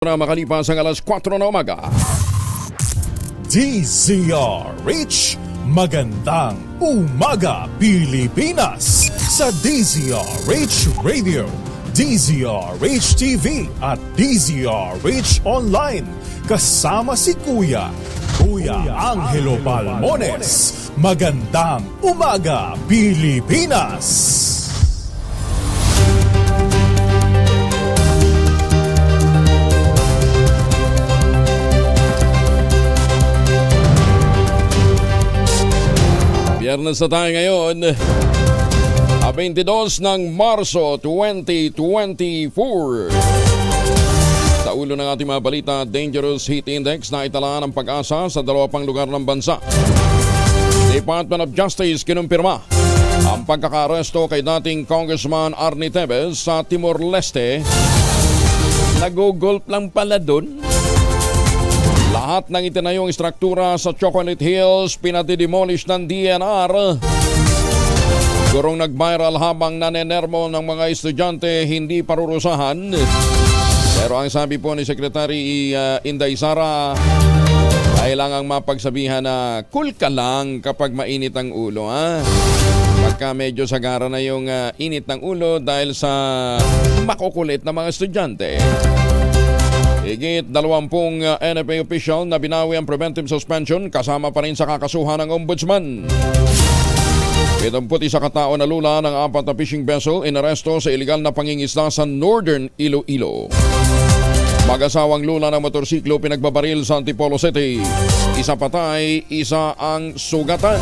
Na makalipas ang alas 4 na umaga. DZRH, magandang umaga Pilipinas sa DZRH Radio, DZRH TV at DZRH Online. Kasama si Kuya Angelo Palmones. Magandang umaga Pilipinas. Biyernes na tayo ngayon, 22 ng Marso 2024. Sa ulo ng ating mga balita, Dangerous Heat Index na itala ng Pag-asa sa dalawa pang lugar ng bansa. Department of Justice kinumpirma ang pagkaka-aresto kay dating Congressman Arnie Tevez sa Timor-Leste. Nagugulp lang pala dun. Lahat ng itinayong istruktura sa Chocolate Hills pinadidemolish ng DNR. Gurong nag-viral habang nanenermo ng mga estudyante hindi parurusahan. Pero ang sabi po ni Secretary Inday Sara, kailangang mapagsabihan na cool ka lang kapag mainit ang ulo. Pagka medyo sagara na yung init ng ulo dahil sa makukulit na mga estudyante. Higit 20 NFA official na binawi ang preventive suspension kasama pa rin sa kakasuhan ng ombudsman. 71 katao na lula ng 4 na fishing vessel inaresto sa iligal na pangingisda sa Northern Iloilo. Mag-asawang lula ng motorsiklo pinagbabaril sa Antipolo City. Isa patay, isa ang sugatan.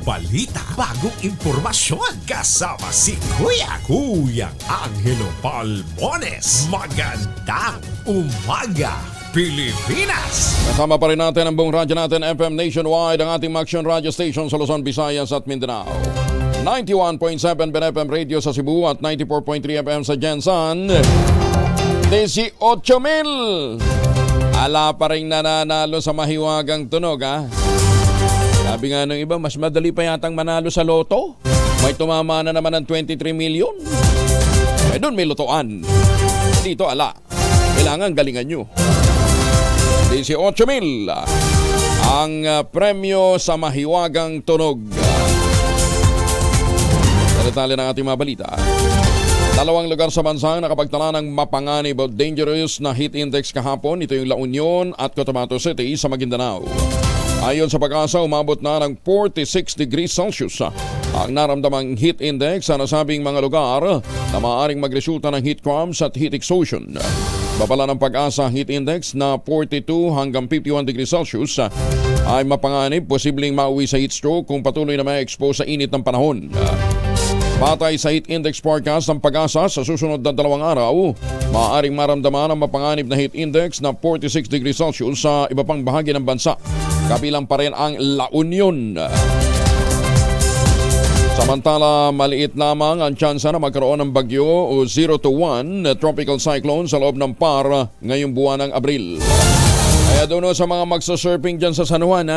Balita, bagong impormasyon, kasama si Kuya Angelo Palmones. Magandang umaga, Pilipinas! Kasama pa rin natin ang buong radyo natin FM nationwide, ang ating Action Radio Station sa Luzon, Visayas at Mindanao. 91.7 BNFM Radio sa Cebu at 94.3 FM sa Jensan. 18,000! Ala pa rin nananalo sa mahiwagang tunog, Sabi nga ng iba, mas madali pa yatang manalo sa loto. May tumama na naman ng 23 million. Doon may lotoan. Dito ala. Kailangan galingan nyo. 18,000 ang premyo sa mahiwagang tunog. Sa detalye ng ating mga balita. 2 lugar sa bansa nakapagtala ng mapanganib o dangerous na heat index kahapon. Ito yung La Union at Cotabato City sa Maguindanao. Ayon sa Pag-asa, umabot na ng 46 degrees Celsius ang naramdamang heat index sa nasabing mga lugar na maaaring magresulta ng heat cramps at heat exhaustion. Babala ng Pag-asa heat index na 42 hanggang 51 degrees Celsius ay mapanganib, posibleng mauwi sa heat stroke kung patuloy na may expose sa init ng panahon. Batay sa heat index forecast ng Pag-asa, sa susunod na 2 araw, maaaring maramdaman ang mapanganib na heat index na 46 degrees Celsius sa iba pang bahagi ng bansa. Kabilang pa rin ang La Union. Samantala, maliit lamang ang tsansa na magkaroon ng bagyo o 0 to 1 tropical cyclone sa loob ng PAR ngayong buwan ng Abril. Kaya doon sa mga magsasurfing dyan sa San Juan,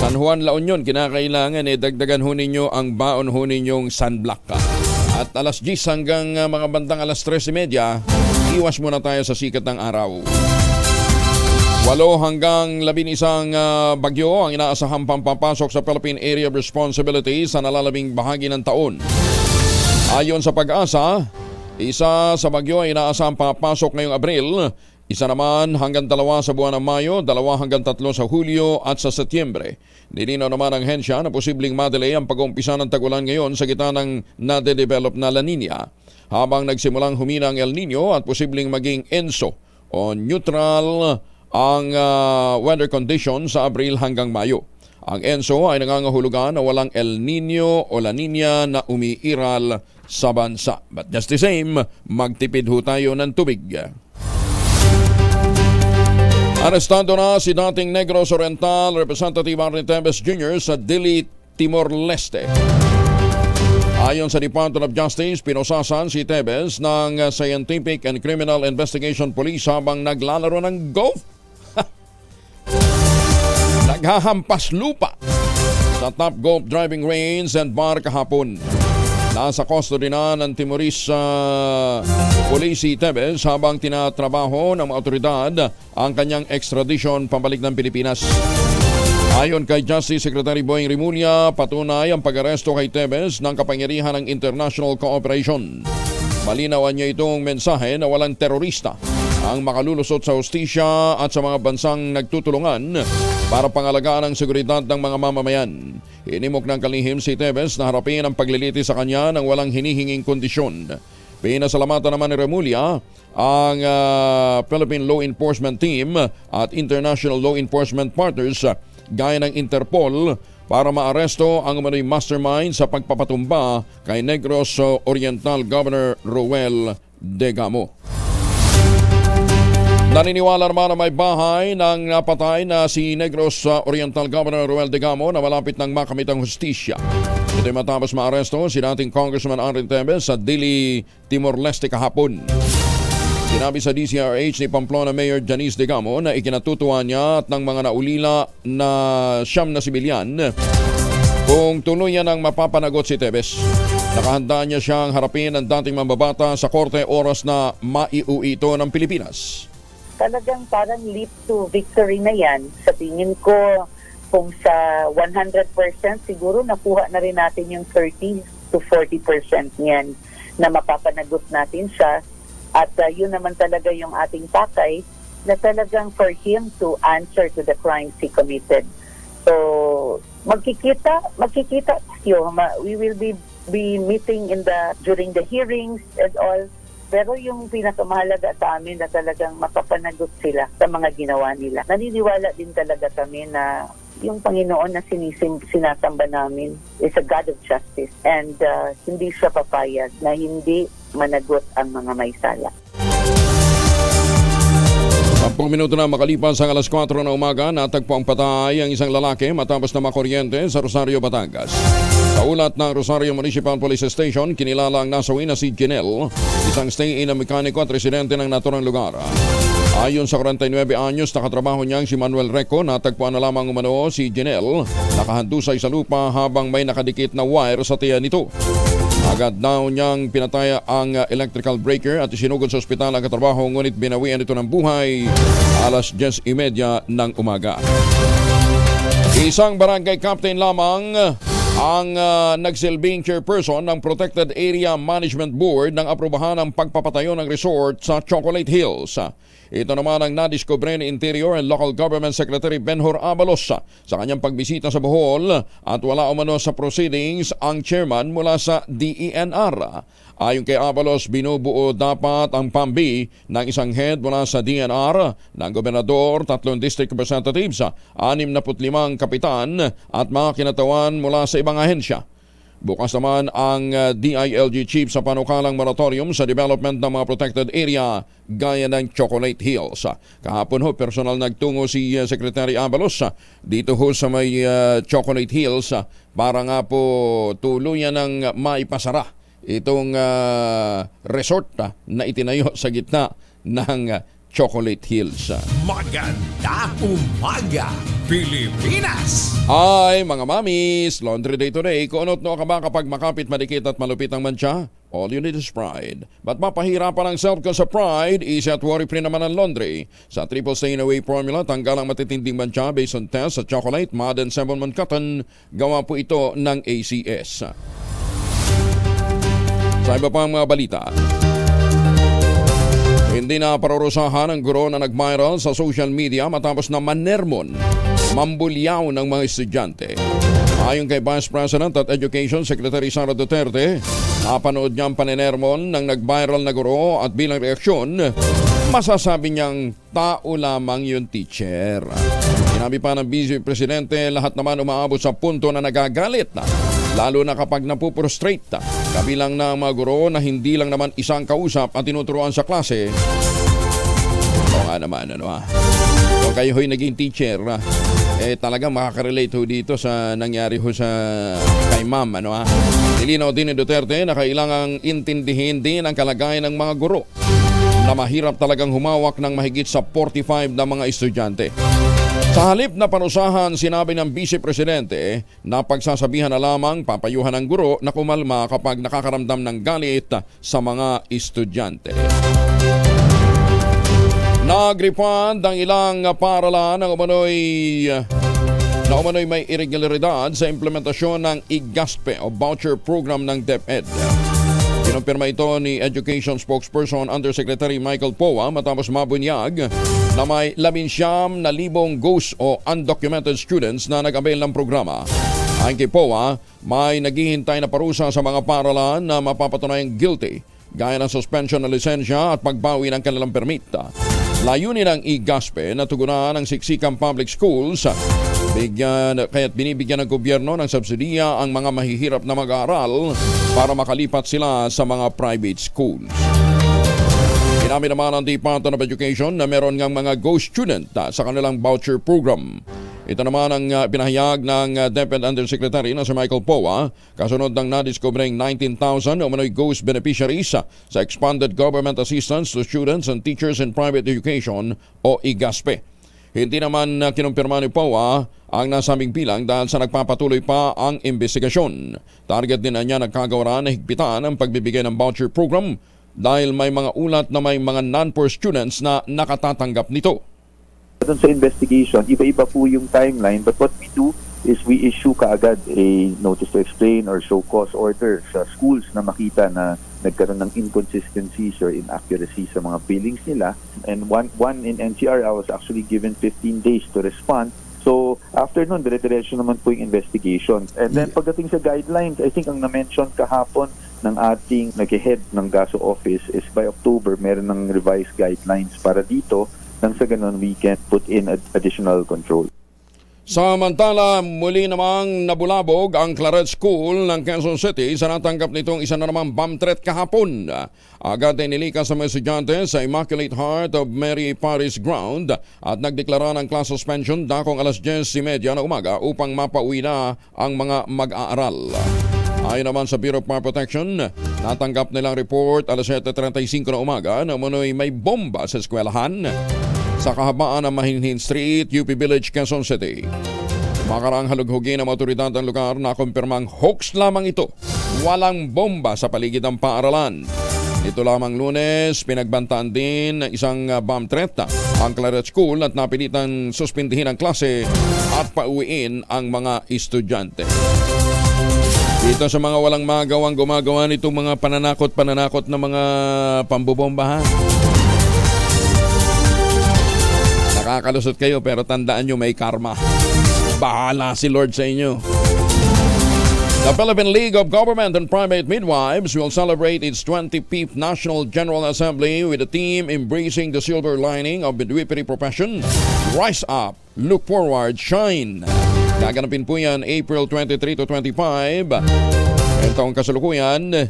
San Juan, La Union, kinakailangan dagdagan ho ninyo ang baon ho ninyong sunblock. At alas 10 hanggang mga bandang alas 3:30, iwas muna tayo sa sikat ng araw. 8 hanggang 11 bagyo ang inaasahang pampapasok sa Philippine Area of Responsibility sa nalalabing bahagi ng taon. Ayon sa Pag-asa, isa sa bagyo ay inaasahang papasok ngayong Abril, isa naman hanggang 2 sa buwan ng Mayo, 2 hanggang 3 sa Hulyo at sa Setyembre. Nilinaw naman ang hensya na posibleng madelay ang pag-uumpisa ng tag-ulan ngayon sa gitna ng nade-develop na La Nina, habang nagsimulang humina ang El Nino at posibleng maging ENSO o neutral ang weather condition sa Abril hanggang Mayo. Ang ENSO ay nangangahulugan na walang El Nino o La Nina na umiiral sa bansa. But just the same, magtipid ho tayo ng tubig. Arestado na si dating Negros Oriental Representative Arnie Tevez Jr. sa Dili, Timor-Leste. Ayon sa Department of Justice, pinusasan si Tevez ng Scientific and Criminal Investigation Police habang naglalaro ng golf. Naghahampas lupa sa Top Golf Driving Range and Bar kahapon. Nasa custody na ng Timorese Police si Teves habang tinatrabaho ng mga otoridad ang kanyang extradition pabalik ng Pilipinas. Ayon kay Justice Secretary Boying Rimulya, patunay ang pag-aresto kay Teves ng kapangyarihan ng international cooperation. Malinawan niya itong mensahe na walang terorista ang makalulusot sa hustisya at sa mga bansang nagtutulungan para pangalagaan ang seguridad ng mga mamamayan. Hinimok ng kalihim si Teves na harapin ang pagliliti sa kanya ng walang hinihinging kondisyon. Pinasalamatan naman ni Remulla ang Philippine Law Enforcement Team at International Law Enforcement Partners gaya ng Interpol para maaresto ang umano'y mastermind sa pagpapatumba kay Negros Oriental Governor Roel Degamo. Naniniwala naman na may bahay ng napatay na si Negros Oriental Governor Roel Degamo na malapit ng makamit ang hustisya. Ito'y matapos maaresto si dating Congressman Aaron Teves sa Dili, Timor-Leste kahapon. Sinabi sa DCRH ni Pamplona Mayor Janice Degamo na ikinatutuwa niya at ng mga naulila na siyam na sibilyan kung tuluyan ang mapapanagot si Teves. Nakahanda niya siyang harapin ang dating mambabata sa korte oras na maiuwi ito ng Pilipinas. Talagang parang leap to victory na yan. Sa tingin ko, kung sa 100% siguro nakuha na rin natin yung 30 to 40% niyan na mapapanagot natin siya. At yun naman talaga yung ating pakay na talagang for him to answer to the crimes he committed. So, magkikita tayo. We will be meeting during the hearings and all. Pero yung pinakamahalaga sa amin na talagang mapapanagot sila sa mga ginawa nila. Naniniwala din talaga kami na yung Panginoon na sinasamba namin is a God of justice and hindi siya papayag na hindi managot ang mga may sala. 10 minuto na makalipas ang alas 4 na umaga, natagpo ang patay ang isang lalaki matapos na makuryente sa Rosario, Batangas. Sa ulat ng Rosario Municipal Police Station, kinilala ang nasawi na si Janelle, isang stay-in na mekaniko at residente ng naturang lugar. Ayon sa 49 anyos, nakatrabaho niyang si Manuel Reco, natagpuan na lamang umano si Janelle, nakahandusay sa lupa habang may nakadikit na wire sa tiyan nito. Agad daw niyang pinatay ang electrical breaker at isinugod sa ospital ang katrabaho, ngunit binawian ito ng buhay alas 10:30 ng umaga. Isang barangay captain lamang ang nagsilbing chairperson ng Protected Area Management Board ng aprubahan ng pagpapatayo ng resort sa Chocolate Hills. Ito naman ang nadiskubre ni Interior and Local Government Secretary Benhur Abalos sa kanyang pagbisita sa Bohol at wala umano sa proceedings ang chairman mula sa DENR. Ayon kay Abalos, binubuo dapat ang PAMB ng isang head mula sa DENR, ng gobernador, 3 district representatives, 65 kapitan at mga kinatawan mula sa ibang ahensya. Bukas naman ang DILG chief sa panukalang moratorium sa development ng mga protected area gaya ng Chocolate Hills. Kahapon ho, personal nagtungo si Secretary Abalos dito ho sa may Chocolate Hills para nga po tuluyan ng maipasara itong resort na itinayo sa gitna ng Chocolate Hills. Magandang umaga, Pilipinas! Ay, mga mamis, Laundry Day today. Kunot no ka ba kapag makapit, madikit at malupit ang mantsa? All you need is Pride. Ba't mapahirapan ang self ko sa Pride? Easy at worry-free naman ang laundry. Sa triple stain-away formula, tanggal ang matitinding mantsa based on test sa chocolate, mud and 7-month cotton. Gawa po ito ng ACS. Sa iba pang mga balita, hindi na parurusahan ang guro na nag-viral sa social media matapos na manermon, mambulyaw ng mga estudyante. Ayon kay Vice President at Education Secretary Sara Duterte, napanood niya ang panenermon ng nag-viral na guro at bilang reaksyon, masasabi niyang tao lamang yung teacher. Sinabi pa ng Vice Presidente, lahat naman umaabot sa punto na nagagalit na, lalo na kapag napuprostrate. Kabilang na mga guro na hindi lang naman isang kausap at tinuturuan sa klase. O nga naman, kung kayo ho'y naging teacher, talagang makaka-relate ho dito sa nangyari ho sa kay ma'am. Nilinaw din ni Duterte na kailangang intindihin din ang kalagayan ng mga guro na mahirap talagang humawak ng mahigit sa 45 na mga estudyante. Sa halip na parusahan, sinabi ng Vice Presidente na pagsasabihan na lamang papayuhan ng guro na kumalma kapag nakakaramdam ng galit sa mga estudyante. Nagrepond ang ilang paaralan na umano'y may irregularidad sa implementasyon ng IGASPE o voucher program ng DepEd. Kinumpirma ito ni Education Spokesperson Undersecretary Michael Poa matapos mabunyag na may 19,000 ghost o undocumented students na nag-avail ng programa. Ayon kay Poa, may naghihintay na parusa sa mga paaralan na mapapatunayang guilty gaya ng suspension ng lisensya at pagbawi ng kanilang permit. Layunin ng IGASPE na tugunan ng siksikang public schools kaya't binibigyan ng gobyerno ng subsidiya ang mga mahihirap na mag-aaral para makalipat sila sa mga private schools. Inamin naman ng Department of Education na meron ngang mga ghost student sa kanilang voucher program. Ito naman ang pinahayag ng DepEd Undersecretary na si Michael Poa kasunod ng nadiscovering 19,000 umano'y ghost beneficiaries sa Expanded Government Assistance to Students and Teachers in Private Education o IGASPE. Hindi naman kinumpirma ni Poa ang nasabing bilang dahil sa nagpapatuloy pa ang investigasyon. Target din na niya nagkagawaran na higpitan ang pagbibigay ng voucher program dahil may mga ulat na may mga non-poor students na nakatatanggap nito. Doon sa investigation, iba-iba po yung timeline, but what we do is we issue kaagad a notice to explain or show cause order sa schools na makita na nagkaroon ng inconsistencies or inaccuracy sa mga billings nila. And one in NCR, I was actually given 15 days to respond. So after nun, dire-diretso naman po yung investigation. And then pagdating sa guidelines, I think ang na-mention kahapon ng ating nag-head ng GASO office is by October, meron ng revised guidelines para dito nang sa ganun we can put in additional control. Samantala, muli namang nabulabog ang Claret School ng Quezon City sa natanggap nitong isa na namang bomb threat kahapon. Agad ay nilikas sa mga estudyante sa Immaculate Heart of Mary Parish Ground at nagdeklara ng class suspension dakong alas 10:30 na umaga upang mapauwi na ang mga mag-aaral. Ayon naman sa Bureau of Fire Protection, natanggap nilang report alas 7:35 na umaga na umano'y may bomba sa eskwelahan sa kahabaan ng Mahinhin Street, UP Village, Quezon City. Makaraang halughugin ng otoridad ng lugar na kumpirmang hoax lamang ito. Walang bomba sa paligid ng paaralan. Ito lamang Lunes, pinagbantaan din ng isang bomb threat ang Claret School at napilitan suspindihin ang klase at pauwiin ang mga estudyante. Dito sa mga walang magawang gumagawa nitong mga pananakot na mga pambobomba. Nakakalusot kayo pero tandaan nyo may karma. Bahala si Lord sa inyo. The Philippine League of Government and Private Midwives will celebrate its 25th National General Assembly with a theme embracing the silver lining of midwifery profession. Rise up, look forward, shine. Gaganapin po yan April 23 to 25. Itong kasalukuyan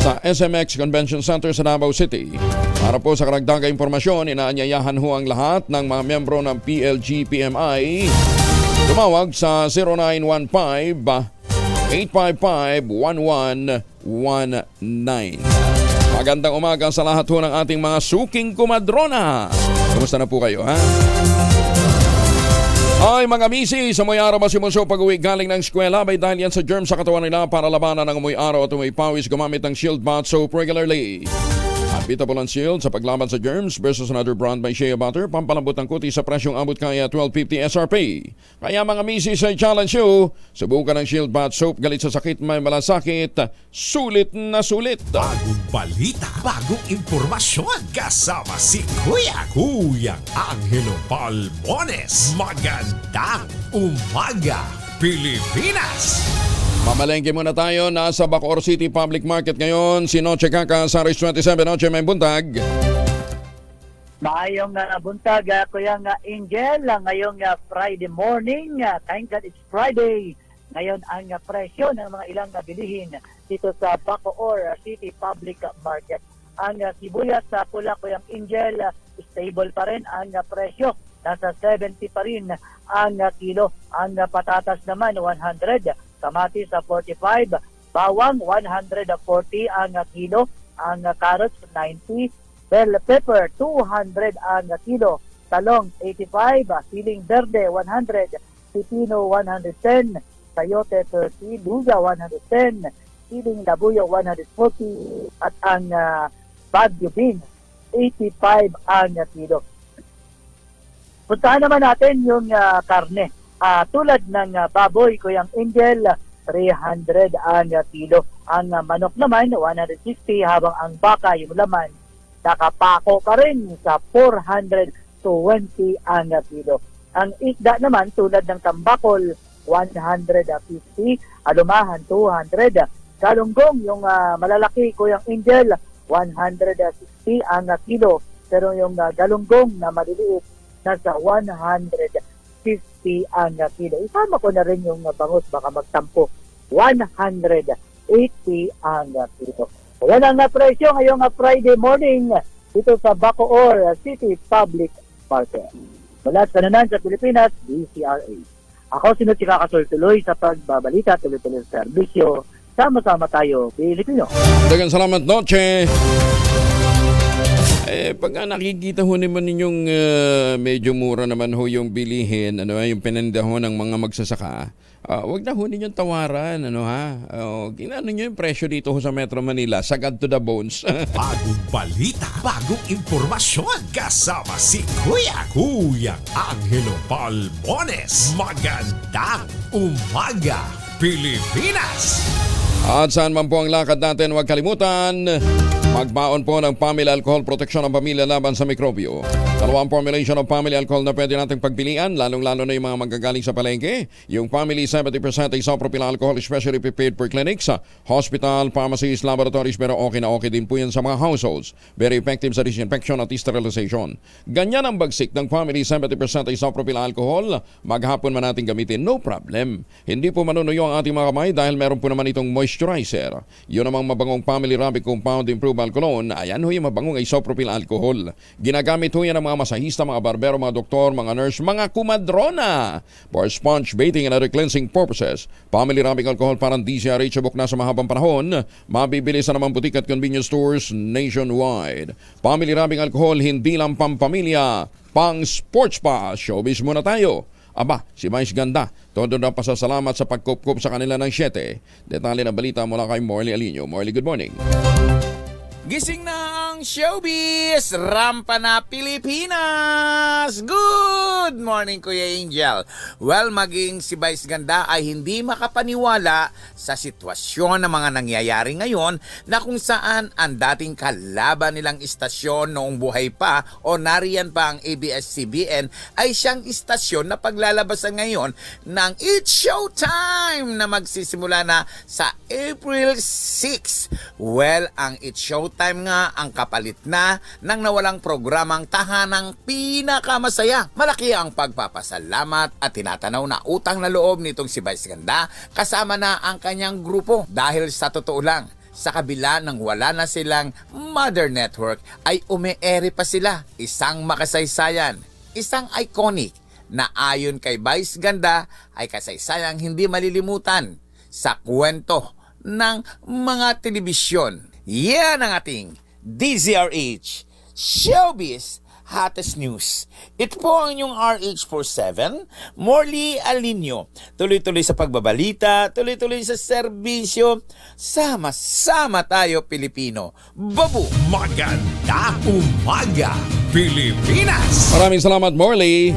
sa SMX Convention Center sa Davao City. Para po sa karagdagang impormasyon, inaanyayahan ho ang lahat ng mga miyembro ng PLG-PMI. Tumawag sa 0915-855-1119. Magandang umaga sa lahat ho ng ating mga suking kumadrona. Kumusta na po kayo, ha? Ay mga misi, sa amoy araw masimuso pag-uwi galing ng eskwela may dahil yan sa germ sa katawan nila para labanan ang amoy araw at amoy pawis gumamit ng Shield Bath Soap regularly. Unbeatable ang Shield sa paglaban sa germs versus another brand by Shea Butter, pampalambot ng kuti sa presyong abot kaya 12.50 SRP. Kaya mga misi sa challenge you, subukan ng Shield Bath Soap, galit sa sakit may malasakit, sulit na sulit. Bagong balita, bagong impormasyon, kasama si Kuyang Angelo Palmones. Magandang umaga, Pilipinas! Mamalengke muna tayo. Nasa Bacoor City Public Market ngayon. Si Noche Kaka, Saris 27. Noche, may buntag. Maayong buntag, Kuya Angel. Ngayong Friday morning. Thank God it's Friday. Ngayon ang presyo ng mga ilang bilihin dito sa Bacoor City Public Market. Ang sibuyas sa pula, Kuya Angel, stable pa rin ang presyo. Nasa 70 pa rin ang kilo. Ang patatas naman 100. Kamatis sa 45, bawang 140 ang kilo, ang carrots 90, bell pepper 200 ang kilo, talong 85, siling verde 100, pipino 110, sayote 30, luya 110, siling labuyo 140, at ang bagyo bean 85 ang kilo. Puntahan naman natin yung karne. Tulad ng baboy, Kuyang Angel, 300 ang kilo. Ang manok naman, 160, habang ang baka, yung laman, nakapako pa rin sa 420 ang kilo. Ang isda naman, tulad ng tambakol, 150, alumahan, 200, galunggong, yung malalaki, Kuyang Angel, 160 ang kilo. Pero yung galunggong na maliliit, nasa 150 ang kilo. Isama ko na rin yung bangus, baka magtampo. 180 ang kilo. Yan ang presyo ngayong Friday morning dito sa Bacoor City Public Market. Mula sa Nanan sa Pilipinas, DCRH. Ako sinutsikakasultuloy sa pagbabalita, tuloy-tuloy sa serbisyo. Sama-sama tayo, Pilipino. Dagang salamat, Noche. Pagka nakikita ho naman ninyong medyo mura naman ho yung bilihin, yung pinanda ho ng mga magsasaka, wag na ho ninyong tawaran, ginano nyo yung presyo dito ho sa Metro Manila, sagad to the bones. Bagong balita, bagong impormasyon, kasama si Kuyang Angelo Palmones. Magandang umaga, Pilipinas! At saan man po ang lakad natin, huwag kalimutan, magbaon po ng Family Alcohol Protection ng Pamilya laban sa mikrobyo. Dalawang formulation ng Family Alcohol na pwede nating pagpilian, lalong-lalo na yung mga manggagaling sa palengke. Yung Family 70% isopropyl alcohol, especially prepared for clinics, hospital, pharmacies, laboratories, pero okay na okay din po yan sa mga households. Very effective sa disinfection at sterilization. Ganyan ang bagsik ng Family 70% isopropyl alcohol. Maghapon man natin gamitin, no problem. Hindi po manunuyo ang ating mga kamay dahil meron po naman itong moisturizer. Yun namang mabangong Family Rabi Compound Improved Alcohol, ayan ho yung mabangong isopropyl alcohol. Ginagamit ho yan ng mga masahista, mga barbero, mga doktor, mga nurse, mga kumadrona for sponge bathing and other cleansing purposes. Family Rabi Alcohol parang DCRH book na sa mahabang panahon. Mabibili sa namang butik at convenience stores nationwide. Family Rabi Alcohol, hindi lang pampamilya, pang sports pa. Showbiz muna tayo. Aba, si Vice Ganda, todo na pasasalamat sa pagkupkup sa kanila ng 7. Detalye ng balita mula kay Morley Alinio. Morley, good morning. Gising na ang showbiz! Rampa na Pilipinas! Good morning, Kuya Angel. Well, maging si Vice Ganda ay hindi makapaniwala sa sitwasyon ng mga nangyayari ngayon na kung saan ang dating kalaban nilang istasyon noong buhay pa o nariyan pa ang ABS-CBN ay siyang istasyon na paglalabasan ngayon ng It's Showtime na magsisimula na sa April 6. Well, ang It's Showtime nga ang kapalit na ng nawalang programang tahanang pinakamasaya. Malaki ang pagpapasalamat at tinatanaw na utang na loob nitong si Vice Ganda kasama na ang kanyang grupo. Dahil sa totoo lang, sa kabila ng wala na silang mother network ay ume-ere pa sila. Isang makasaysayan, isang iconic na ayon kay Vice Ganda ay kasaysayang hindi malilimutan sa kwento ng mga telebisyon. Yan ang ating DZRH Showbiz Hottest News. Ito po ang inyong RH47, Morley Alinio. Tuloy-tuloy sa pagbabalita, tuloy-tuloy sa serbisyo. Sama-sama tayo, Pilipino. Babu! Magandang umaga, Pilipinas! Maraming salamat, Morley.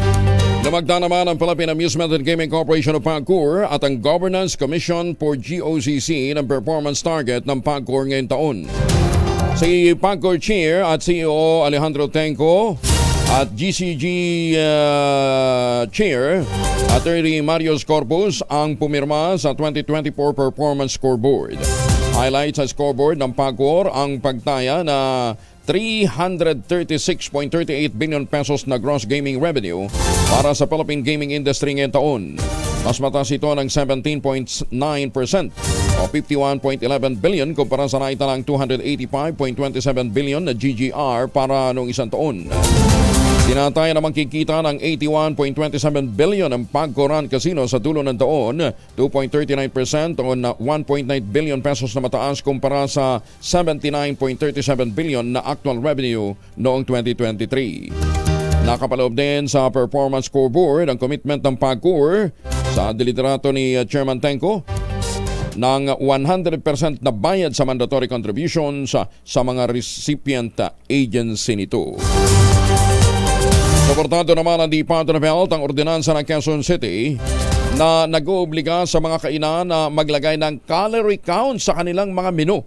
Lumagda naman ang Philippine Amusement and Gaming Corporation of PAGCOR at ang Governance Commission for GOCC ng performance target ng PAGCOR ngayong taon. Si PAGCOR Chair at CEO Alejandro Tenco at GCG Chair Attorney Marius Corpus ang pumirma sa 2024 Performance Scoreboard. Highlights sa scoreboard ng PAGCOR ang pagtaya na 336.38 billion pesos na gross gaming revenue para sa Philippine gaming industry ngayong taon. Mas mataas ito ng 17.9% o 51.11 billion kumpara sa naitalang 285.27 billion na GGR para noong isang taon. Tinataya namang kikita ng 81.27 billion ang PAGCOR Casino sa dulo ng taon, 2.39% o 1.9 billion pesos na mataas kumpara sa 79.37 billion na actual revenue noong 2023. Nakapaloob din sa Performance Scoreboard ang commitment ng PAGCOR sa deliderato ni Chairman Tenco ng 100% na bayad sa mandatory contributions sa mga recipient agency nito. Suportado naman ng Department of Health ang ordinansa ng Quezon City na nag-oobliga sa mga kainan na maglagay ng calorie count sa kanilang mga menu.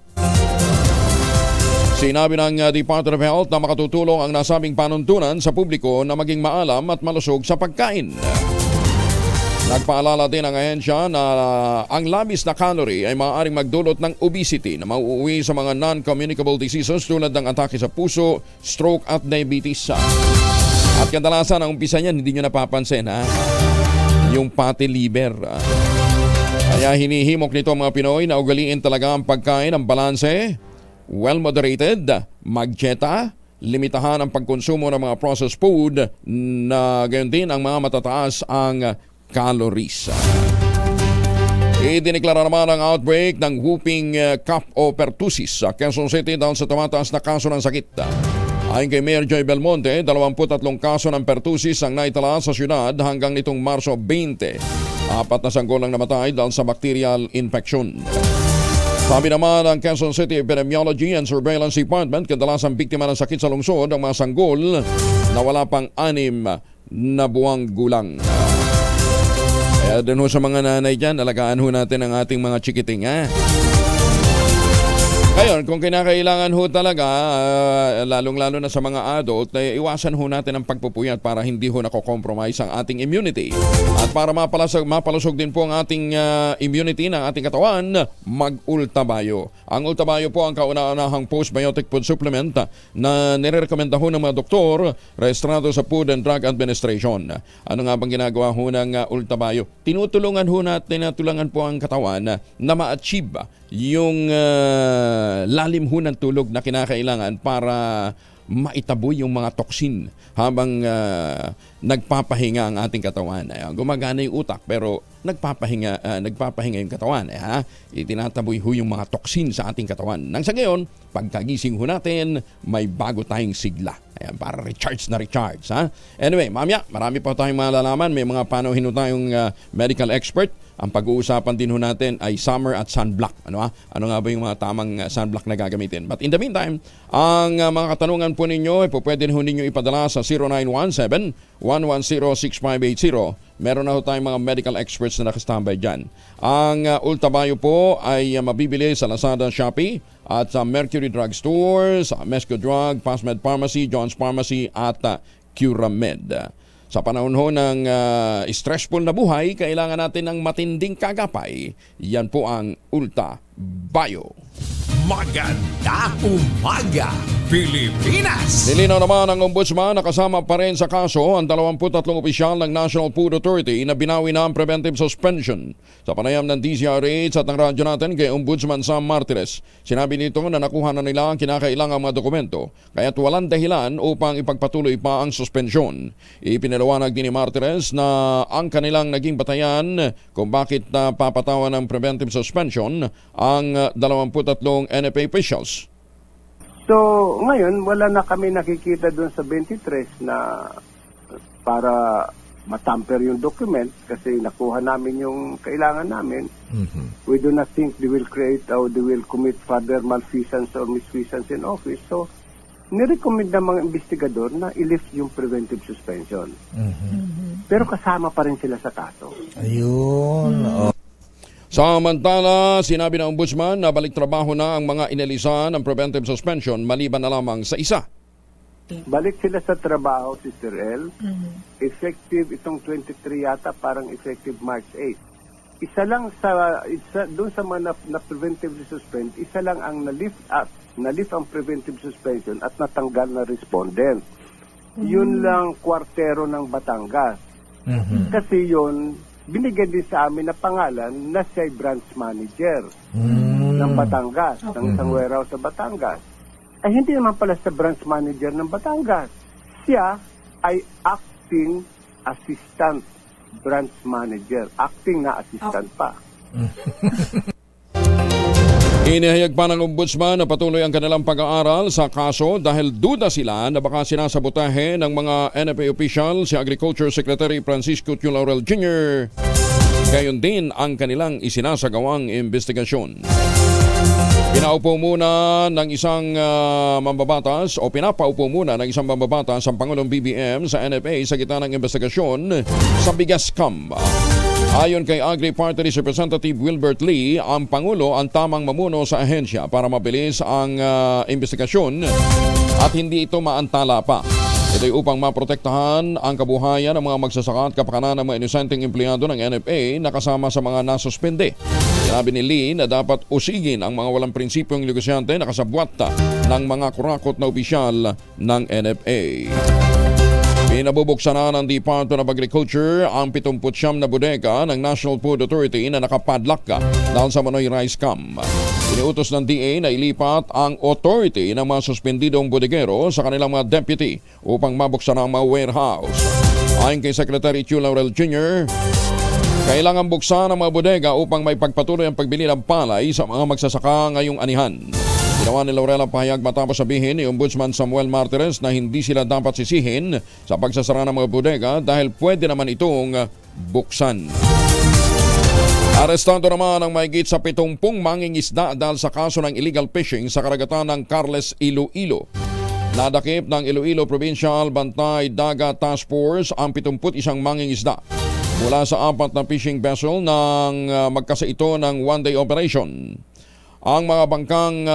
Sinabi ng Department of Health na makatutulong ang nasabing panuntunan sa publiko na maging maalam at malusog sa pagkain. Nagpaalala din ang ahensya na ang labis na calorie ay maaaring magdulot ng obesity na mauuwi sa mga non-communicable diseases tulad ng atake sa puso, stroke at diabetes. At kadalasan ang umpisa niyan, hindi nyo napapansin, yung fatty liver. Kaya hinihimok nito ang mga Pinoy na ugaliin talaga ang pagkain ng balanse, well-moderated, mag-dieta, limitahan ang pagkonsumo ng mga processed food na gayon din ang mga matataas ang calories. Idineklara naman ang outbreak ng whooping cough o pertussis sa Quezon City dahil sa tumataas na kaso ng sakit. Ayon kay Mayor Joy Belmonte, 23 kaso ng pertussis ang naitala sa syudad hanggang nitong Marso 20. 4 na sanggol ang namatay dahil sa bacterial infection. Sabi naman ng Quezon City Epidemiology and Surveillance Department, kadalasang biktima ng sakit sa lungsod ang mga sanggol na wala pang 6 na buwang gulang. Kaya din ho sa mga nanay dyan, alagaan ho natin ang ating mga chikiting. Ngayon, kung kinakailangan ho talaga, lalong-lalo na sa mga adult, iwasan ho natin ang pagpupuyat para hindi ho nakokompromise ang ating immunity. At para mapalusog din po ang ating immunity ng ating katawan, mag-Ultabayo. Ang Ultabayo po ang kauna-unahang postbiotic food supplement na nirekomenda ho ng mga doktor rehistrado sa Food and Drug Administration. Ano nga bang ginagawa ho ng Ultabayo? Tinutulungan po ang katawan na ma-achieve yung lalim ho ng tulog na kinakailangan para maitaboy yung mga toksin habang nagpapahinga ang ating katawan. Gumagana yung utak pero nagpapahinga yung katawan. Itinataboy ho yung mga toksin sa ating katawan. Nang sa ngayon, pagkagising ho natin, may bago tayong sigla. Ayan, para recharge na recharge. Anyway, mamaya, marami pa tayong malalaman. May mga panuhin ho tayong medical expert. Ang pag-uusapan din ho natin ay summer at sunblock. Ano nga ba yung mga tamang sunblock na gagamitin? But in the meantime, ang mga katanungan po ninyo, pwede ho ninyo ipadala sa 0917-110-6580. Meron na ho tayong mga medical experts na nakastambay dyan. Ang Ultabayo po ay mabibili sa Lazada, Shopee at sa Mercury Drug Stores, Mesco Drug, Pasmed Pharmacy, John's Pharmacy at Curamed. Sa panahon ho ng stressful na buhay, kailangan natin ng matinding kagapay. Yan po ang Ultabayo. Magandang umaga, Pilipinas! Nilinaw naman ang ombudsman na kasama pa rin sa kaso ang 23 opisyal ng National Food Authority na binawi na ang preventive suspension. Sa panayam ng DZRH at ng radyo natin kay Ombudsman Sam Martires, sinabi nito na nakuha na nila ang kinakailangang mga dokumento kaya't walang dahilan upang ipagpatuloy pa ang suspensyon. Ipinaliwanag din ni Martires na ang kanilang naging batayan kung bakit papatawan ng preventive suspension ang 23 NFA officials. So, ngayon, wala na kami nakikita doon sa 23 na para matamper yung document kasi nakuha namin yung kailangan namin. We do not think they will create or they will commit further malfeasance or misfeasance in office. So, nirecommend ng mga investigador na i-lift yung preventive suspension. Pero kasama pa rin sila sa kaso. Ayun. Samantala, sinabi ng ombudsman na balik trabaho na ang mga inalisan ng preventive suspension maliban na lamang sa isa. Balik sila sa trabaho, Sister L. Effective itong 23 yata, parang effective March 8. Doon sa mga na preventively suspend, isa lang ang na-lift ang preventive suspension at natanggal na respondent. Yun lang kwartero ng Batangas. Kasi yun, binigyan din sa amin na pangalan na siya ay branch manager ng Batangas, ng isang warehouse sa Batangas. Ay hindi naman pala sa branch manager ng Batangas. Siya ay acting assistant branch manager. Acting na assistant pa. Inihayag pa ng ombudsman na patuloy ang kanilang pag-aaral sa kaso dahil duda sila na baka sinasabotahe ng mga NFA official si Agriculture Secretary Francisco Q. Laurel Jr. Gayon din ang kanilang isinasagawang investigasyon. Pinapaupo muna ng isang mambabatas ang Pangulong BBM sa NFA sa gitna ng investigasyon sa bigas scam. Ayon kay Agri Party List Representative Wilbert Lee, ang Pangulo ang tamang mamuno sa ahensya para mabilis ang investigasyon at hindi ito maantala pa. Ito'y upang maprotektahan ang kabuhayan ng mga magsasaka at kapakanan ng mga inosenteng empleyado ng NFA na kasama sa mga nasuspende. Sinabi ni Lee na dapat usigin ang mga walang prinsipyong negosyante na kasabwat ng mga kurakot na opisyal ng NFA. Pinabubuksan na ng Department of Agriculture ang 79 na bodega ng National Food Authority na nakapadlock dahil sa Manoy Rice Scam. Iniutos ng DA na ilipat ang authority ng mga suspendidong bodegero sa kanilang mga deputy upang mabuksan ang mga warehouse. Ayon kay Secretary Q. Laurel Jr., kailangan buksan ang mga bodega upang may pagpatuloy ang pagbili ng palay sa mga magsasaka ngayong anihan. Ginawa ni Laurel ang pahayag matapos sabihin ni Ombudsman Samuel Martires na hindi sila dapat sisihin sa pagsasara ng mga bodega dahil pwede naman itong buksan. Arestado naman ang mahigit sa 70 mangingisda dahil sa kaso ng illegal fishing sa karagatan ng Carles, Iloilo. Nadakip ng Iloilo Provincial Bantay Dagat Task Force ang 71 mangingisda mula sa 4 na fishing vessel ng magkasa ito ng one-day operation. Ang mga bangkang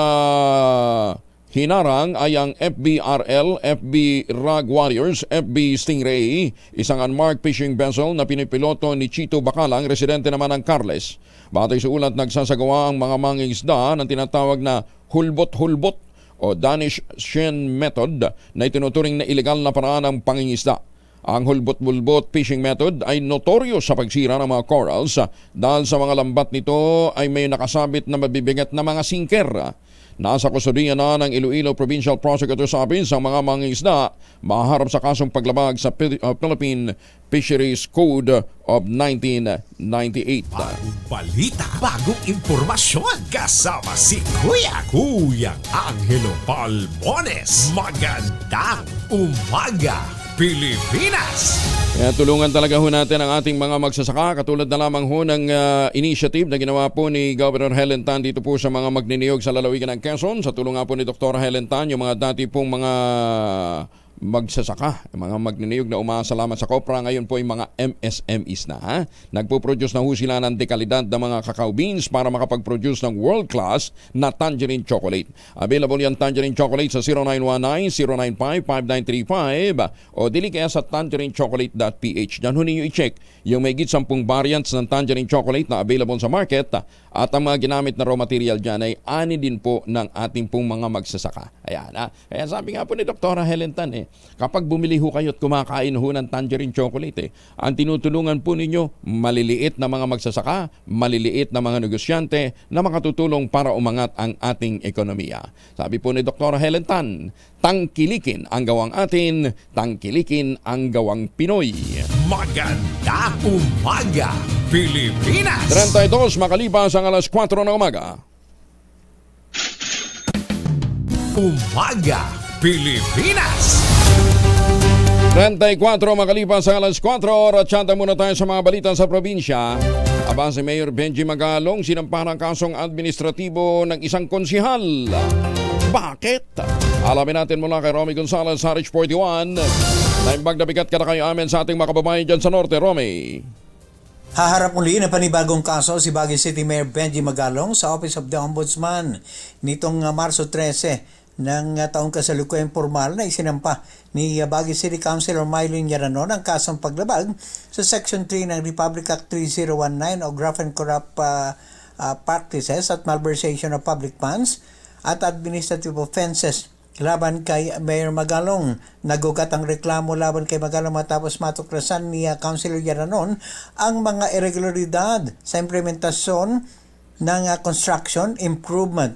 hinarang ay ang FBRL, FB Rag Warriors, FB Stingray, isang unmarked fishing vessel na pinipiloto ni Chito Bacalang, residente naman ng Carles. Batay sa ulat, nagsasagawa ang mga mangingisda ng tinatawag na hulbot-hulbot o Danish Shin method na itinuturing na ilegal na paraan ng pangingisda. Ang hulbot-bulbot fishing method ay notorious sa pagsira ng mga corals dahil sa mga lambat nito ay may nakasabit na mabibigat na mga sinker. Nasa kustudiya na ng Iloilo Provincial Prosecutor's Office ang mga mangingisda maharap sa kasong paglabag sa Philippine Fisheries Code of 1998. Bagong balita, bagong impormasyon, kasama si Kuya Angelo Palmones. Magandang umaga, Pilipinas! Kaya tulungan talaga ho natin ang ating mga magsasaka katulad na lamang ho ng initiative na ginawa po ni Governor Helen Tan dito po sa mga magniniyog sa lalawigan ng Quezon. Sa tulong nga po ni Dr. Helen Tan, yung mga dati pong mga magsasaka, mga magniniyog na umasalamat sa kopra, ngayon po ay mga MSMEs na. Nagpo-produce na ho sila ng dekalidad na mga cacao beans para makapag-produce ng world-class na tangerine chocolate. Available yan tangerine chocolate sa 0919-095-5935 o dili kaya sa tangerinechocolate.ph. Diyan ho ninyo i-check yung may git 10 variants ng tangerine chocolate na available sa market at ang mga ginamit na raw material dyan ay ani din po ng ating pong mga magsasaka. Ayan, kaya sabi nga po ni Dr. Helen Tan, kapag bumili ho kayo at kumakain ho ng tangerine chocolate, ang tinutulungan po ninyo, maliliit na mga magsasaka, maliliit na mga negosyante na makatutulong para umangat ang ating ekonomiya. Sabi po ni Dr. Helen Tan, tangkilikin ang gawang atin, tangkilikin ang gawang Pinoy. Magandang umaga, Pilipinas! 32 makalipas ang alas 4 ng umaga. Umaga, Pilipinas! 34 makalipas sa alas 4, ratsята muna tayo sa mga balita sa probinsya. Aba, si Mayor Benji Magalong sinampahan ang kasong administratibo ng isang konsihal. Bakit? Alamin natin mula kay Romy Gonzalez sa Rich 41. Naimbag na bigat ka na kayo amin sa ating mga kababayan dyan sa Norte, Romy. Haharap muli ng panibagong kaso si Baguio City Mayor Benji Magalong sa Office of the Ombudsman nitong Marso 13 ng taong kasalukuyang formal na isinampa ni Baguio City Councilor Mylene Yaranon ang kasong paglabag sa Section 3 ng Republic Act 3019 o Graft and Corrupt Practices at Malversation of Public Funds at Administrative Offenses laban kay Mayor Magalong. Nagugat ang reklamo laban kay Magalong matapos matuklasan ni Councilor Yaranon ang mga irregularidad sa implementasyon ng construction, improvement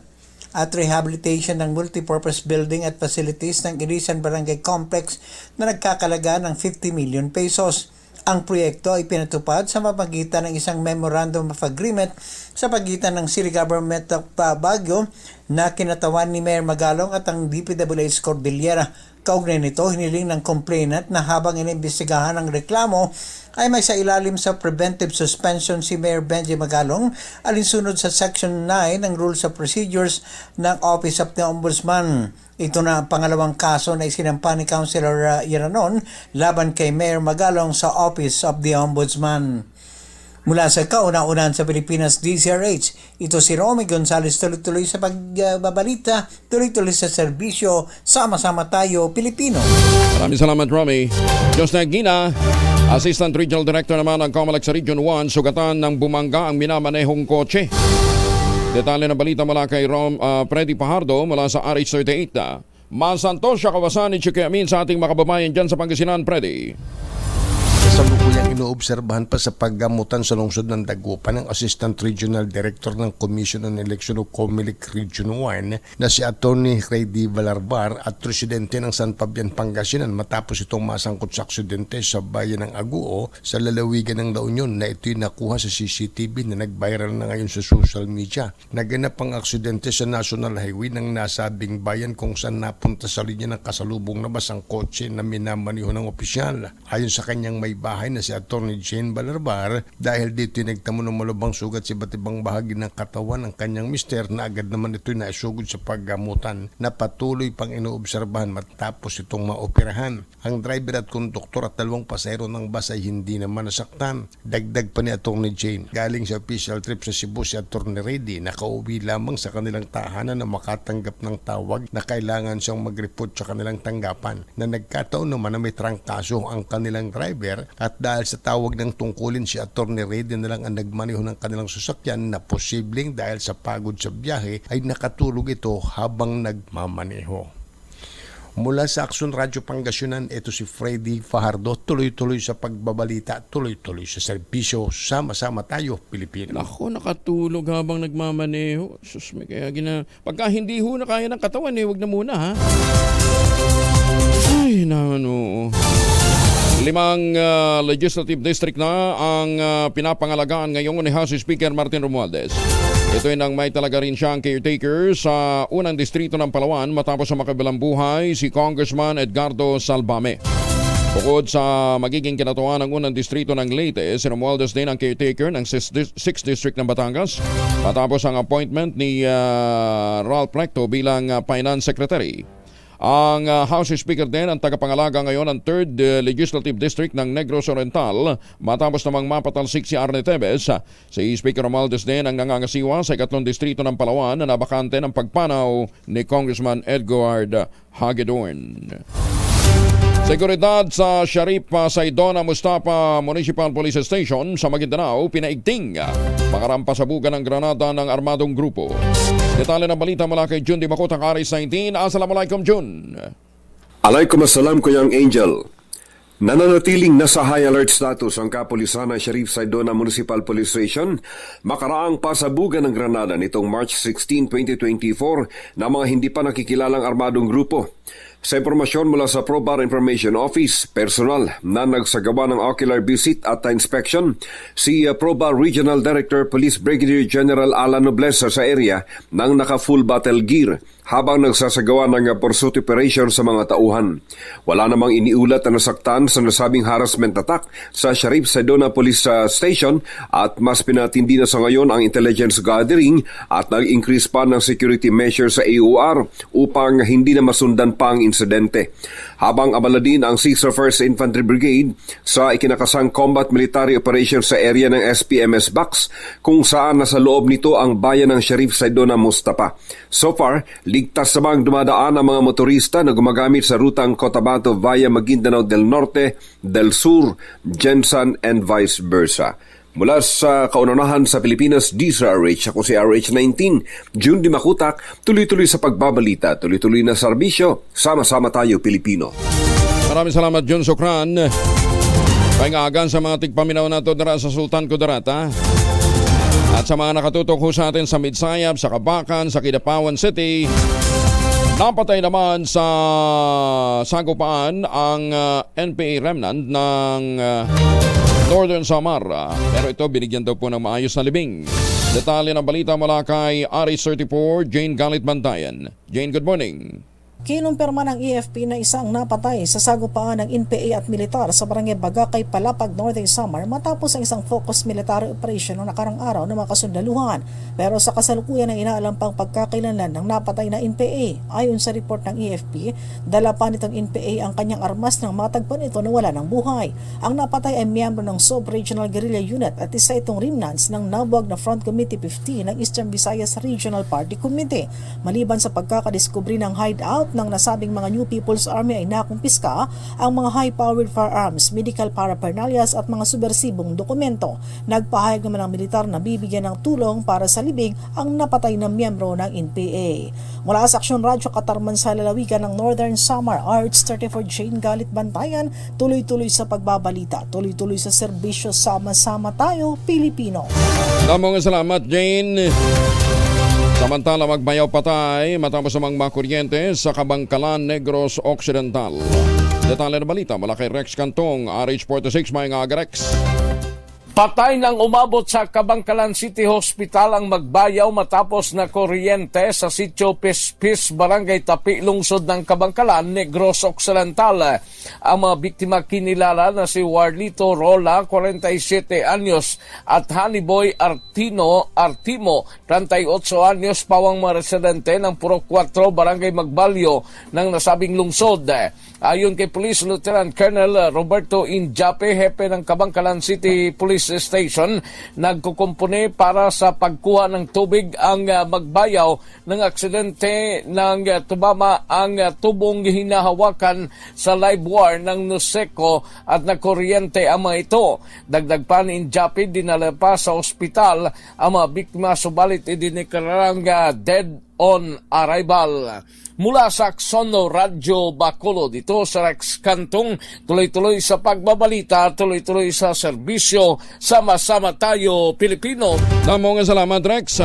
at rehabilitation ng multipurpose building at facilities ng Irisan Barangay Complex na nagkakalaga ng 50 million pesos. Ang proyekto ay pinatupad sa pamagitan ng isang Memorandum of Agreement sa pagitan ng City Government of Baguio na kinatawan ni Mayor Magalong at ang DPWH Cordillera. Kaugnay nito, hiniling ng complainant na habang inimbestigahan ang reklamo ay may sa ilalim sa preventive suspension si Mayor Benji Magalong alinsunod sa Section 9 ng Rules of Procedures ng Office of the Ombudsman. Ito na ang pangalawang kaso na isinampa ni Councilor Iranon laban kay Mayor Magalong sa Office of the Ombudsman. Mula sa kauna-unahan sa Pilipinas, DZRH, ito si Romy Gonzales, tuloy-tuloy sa pagbabalita, tuloy-tuloy sa serbisyo, sama-sama tayo, Pilipino. Maraming salamat, Romy. Diyos na Gina, Assistant Regional Director naman ng COMELEC sa Region 1, sugatan ng bumangga ang minamanehong kotse. Detalye ng balita mula kay Freddy Pajardo mula sa RH38. Masantosya Kawasani, Chikiamin sa ating mga kababayan dyan sa Pangasinan, Freddy. Kasalukuyang inoobserbahan pa sa paggamutan sa lungsod ng Dagupan ng Assistant Regional Director ng Commission on Election of COMELEC Region 1 na si Atty. Freddy Valarbar at Presidente ng San Fabian, Pangasinan matapos itong masangkot sa aksidente sa bayan ng Aguo sa lalawigan ng La Union na ito'y nakuha sa CCTV na nag-viral na ngayon sa social media. Naganap ang aksidente sa National Highway ng nasabing bayan kung saan napunta sa linya ng kasalubong na basang kotse na minamaniho ng opisyal. Ayon sa kanyang may bahay na si Atty. Jane Balarbar, dahil dito nagtamo ng malubhang sugat sa iba't ibang bahagi ng katawan ng kanyang mister na agad naman ito'y naisugod sa paggamutan na patuloy pang inoobserbahan matapos itong maoperahan. Ang driver at konduktor at 2 pasahero ng bus ay hindi naman nasaktan. Dagdag pa ni Atty. Jane, galing sa official trip sa Cebu si Atty. Reddy, nakauwi lamang sa kanilang tahanan na makatanggap ng tawag na kailangan siyang mag-report sa kanilang tanggapan na nagkataon naman na may trangkaso ang kanilang driver. At dahil sa tawag ng tungkulin, si Atty. Reddy na lang ang nagmaneho ng kanilang sasakyan na posibleng dahil sa pagod sa biyahe ay nakatulog ito habang nagmamaneho. Mula sa Aksyon Radyo Pangasinan, ito si Freddy Fajardo, tuloy-tuloy sa pagbabalita, tuloy-tuloy sa serbisyo, sama-sama tayo, Pilipino. Ako, nakatulog habang nagmamaneho. Sus, may kaya pagka hindi ho na kaya ng katawan, wag na muna, ha? Ay, no. 5 legislative district na ang pinapangalagaan ngayon ni House Speaker Martin Romualdez. Ito ay nang may talaga rin siyang caretaker sa unang distrito ng Palawan matapos sa makabilang buhay si Congressman Edgardo Salvame. Bukod sa magiging kinatuan ng unang distrito ng Leyte, si Romualdez din ang caretaker ng 6th District ng Batangas matapos ang appointment ni Ralph Recto bilang Finance Secretary. Ang House Speaker din ang tagapangalaga ngayon ng 3rd Legislative District ng Negros Oriental matapos namang mapatalsik si Arne Tevez. Si Speaker Romualdez din ang nangangasiwa sa 2nd Distrito ng Palawan na nabakante ng pagpanaw ni Congressman Edward Hagedorn. Seguridad sa Sharif Saidona Mustafa Municipal Police Station sa Maguindanao pinaigting makarampasabugan ng granada ng armadong grupo. Detalye ng balita mula kay Jun Di Makota, Karis 19. Assalamualaikum, Jun. Alaikumussalam, Kuyang Angel. Nananatiling nasa high alert status ang kapulisan ng Sharif Saidona Municipal Police Station makaraang pasabugan ng granada nitong March 16, 2024 na mga hindi pa nakikilalang armadong grupo. Sa impormasyon mula sa ProBar Information Office, personal na nagsagawa ng ocular visit at inspection, si ProBar Regional Director Police Brigadier General Alan Nobleza sa area nang naka-full battle gear habang nagsasagawa ng pursuit operation sa mga tauhan. Wala namang iniulat na nasaktan sa nasabing harassment attack sa Sharif Saidona Police Station at mas pinatindi na sa ngayon ang intelligence gathering at nag-increase pa ng security measures sa AOR upang hindi na masundan pa ang insidente. Habang abala din ang 6th First Infantry Brigade sa ikinakasang combat military operation sa area ng SPMS Bax kung saan nasa loob nito ang bayan ng Sharif Saidona Mustafa. So far, ligtas namang dumadaan ang mga motorista na gumagamit sa rutang Cotabato via Maguindanao del Norte, del Sur, Jensan and vice versa. Mula sa kaunahan sa Pilipinas, DZRH, ako si RH19, Jun Di Makutak, tuloy-tuloy sa pagbabalita, tuloy-tuloy na serbisyo, sama-sama tayo Pilipino. Maraming salamat, Jun Sokran. Pahingagan sa mga tigpaminaw na ito dara sa Sultan Kudarata. At sa mga nakatutok ho sa atin sa Midsayap, sa Kabakan, sa Kidapawan City, Napatay naman sa sagupaan ang NPA remnant ng Northern Samar. Pero ito binigyan daw po ng maayos na libing. Detalye ng balita mula kay RH34, Jane Galit Bantayan. Jane, good morning. Kinumpirma ng EFP na isang napatay sa sagupaan ng NPA at militar sa barangay Bagakay, Palapag, Northern Samar matapos ang isang focus military operation noong nakarang araw ng mga kasundaluhan. Pero sa kasalukuyan ay inaalam pang pagkakailanlan ng napatay na NPA. Ayon sa report ng EFP, dala pa nitong NPA ang kanyang armas nang matagpuan ito na wala ng buhay. Ang napatay ay miyembro ng Sub-Regional Guerrilla Unit at isa itong remnants ng nabuwag na Front Committee 15 ng Eastern Visayas Regional Party Committee. Maliban sa pagkakadiskubre ng hideout ng nasabing mga New People's Army ay nakumpiska ang mga high-powered firearms, medical paraphernalias at mga subversibong dokumento. Nagpahayag naman ang militar na bibigyan ng tulong para sa libing ang napatay na miyembro ng NPA. Mula sa Aksyon Radyo Katarman sa lalawigan ng Northern Samar, RH34 Jane Galit Bantayan, tuloy-tuloy sa pagbabalita, tuloy-tuloy sa serbisyo, sama-sama tayo, Pilipino. Maraming salamat, Jane. Samantala magbayaw patay matapos namang makuryente sa Kabangkalan, Negros Occidental. Detalye ng balita mula kay Rex Cantong, RH46, mga Rex. Patay nang umabot sa Kabangkalan City Hospital ang magbayaw matapos na kuryente sa Sitio Pispis, Barangay Tapi, lungsod ng Kabangkalan, Negros Occidental. Ang mga biktima kinilala na si Warlito Rola, 47 anyos, at Haniboy Artimo, 38 anyos, pawang mga residente ng Purok 4, Barangay Magbalyo ng nasabing lungsod. Ayon kay Police Lieutenant Colonel Roberto Injape, hepe ng Kabangkalan City Police Station, nagkukumpune para sa pagkuha ng tubig ang magbayaw ng aksidente ng tumama ang tubong hinahawakan sa live wire ng Nuseco at nakuryente ang mga ito. Dagdag pa ni Injape, dinala pa sa ospital ang mga biktima, subalit idinikarang dead on arrival. Mula sa Aksono Radyo Bacolod, dito sa Rex Cantong, tuloy-tuloy sa pagbabalita, tuloy-tuloy sa serbisyo, sama-sama tayo, Pilipino. Damong salamat, Rex.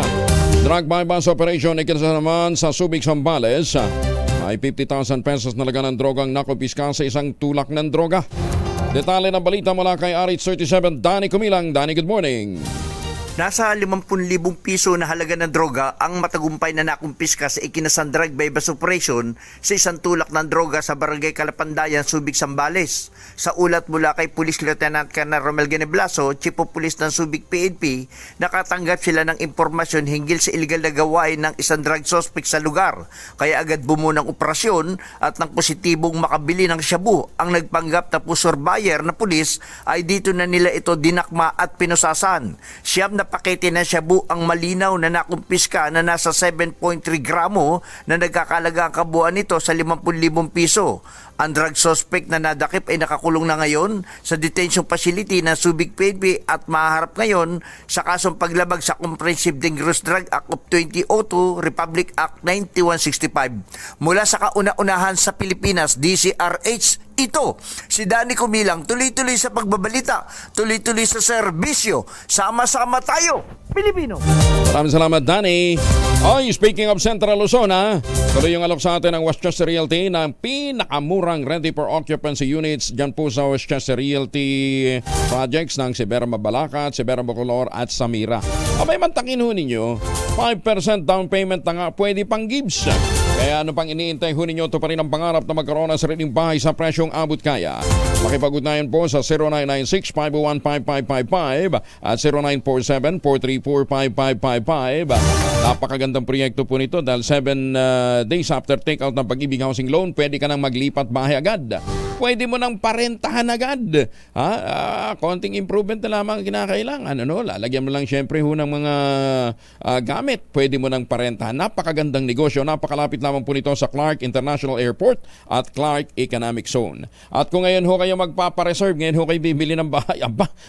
Drug bypass operation ikinasa naman sa Subic, Zambales. May 50,000 pesos na laga ng drogang nakumpiska sa isang tulak ng droga. Detalye ng balita mula kay RH37, Danny Kumilang. Danny, good morning. Nasa 50,000 piso na halaga ng droga ang matagumpay na nakumpiska sa ikinasang drug bypass operation sa isang tulak ng droga sa Barangay Kalapandayan, Subic, Zambales. Sa ulat mula kay Police Lieutenant Colonel Romel Geneblaso, Chief of Police ng Subic PNP, nakatanggap sila ng impormasyon hinggil sa illegal na gawain ng isang drug suspect sa lugar. Kaya agad bumuo ng operasyon at ng positibong makabili ng shabu. Ang nagpanggap na pusor buyer na pulis ay dito na nila ito dinakma at pinusasan. Siyam na pakete na shabu ang malinaw na nakumpiska na nasa 7.3 gramo na nagkakalaga ang kabuuan nito sa 50,000 piso. Ang drug suspect na nadakip ay nakakulong na ngayon sa detention facility ng Subic PNP at maharap ngayon sa kasong paglabag sa Comprehensive Dangerous Drug Act of 2002, Republic Act 9165. Mula sa kauna-unahan sa Pilipinas, DCRH, ito, si Danny Kumilang, tuloy-tuloy sa pagbabalita, tuloy-tuloy sa serbisyo, sama-sama tayo, Pilipino. Maraming salamat, Danny. Oy, speaking of Central Luzon, tuloy yung alok sa atin ng Westchester Realty ng pinakamurang ready for occupancy units dyan po sa Westchester Realty projects ng Sibera Mabalacat, Sibera Bacolor at Samira. Abay, mantakin ho ninyo, 5% down payment na nga, pwede pang gives. Kaya ano pang iniintay ho ninyo, ito pa rin ang pangarap na magkaroon ng sariling bahay sa presyong abot kaya. Makipag-ugnayan po sa 0996-501-5555 at 0947-434-5555. Napakagandang proyekto po nito dahil 7 days after take-out ng Pag-ibig Housing Loan, pwede ka nang maglipat bahay agad. Pwede mo nang parentahan agad. Konting improvement na lamang kinakailangan. Lalagyan mo lang syempre ho ng mga gamit. Pwede mo nang parentahan. Napakagandang negosyo. Napakalapit lamang po nito sa Clark International Airport at Clark Economic Zone. At kung ngayon ho kayo magpapareserve, ngayon ho kayo bibili ng bahay,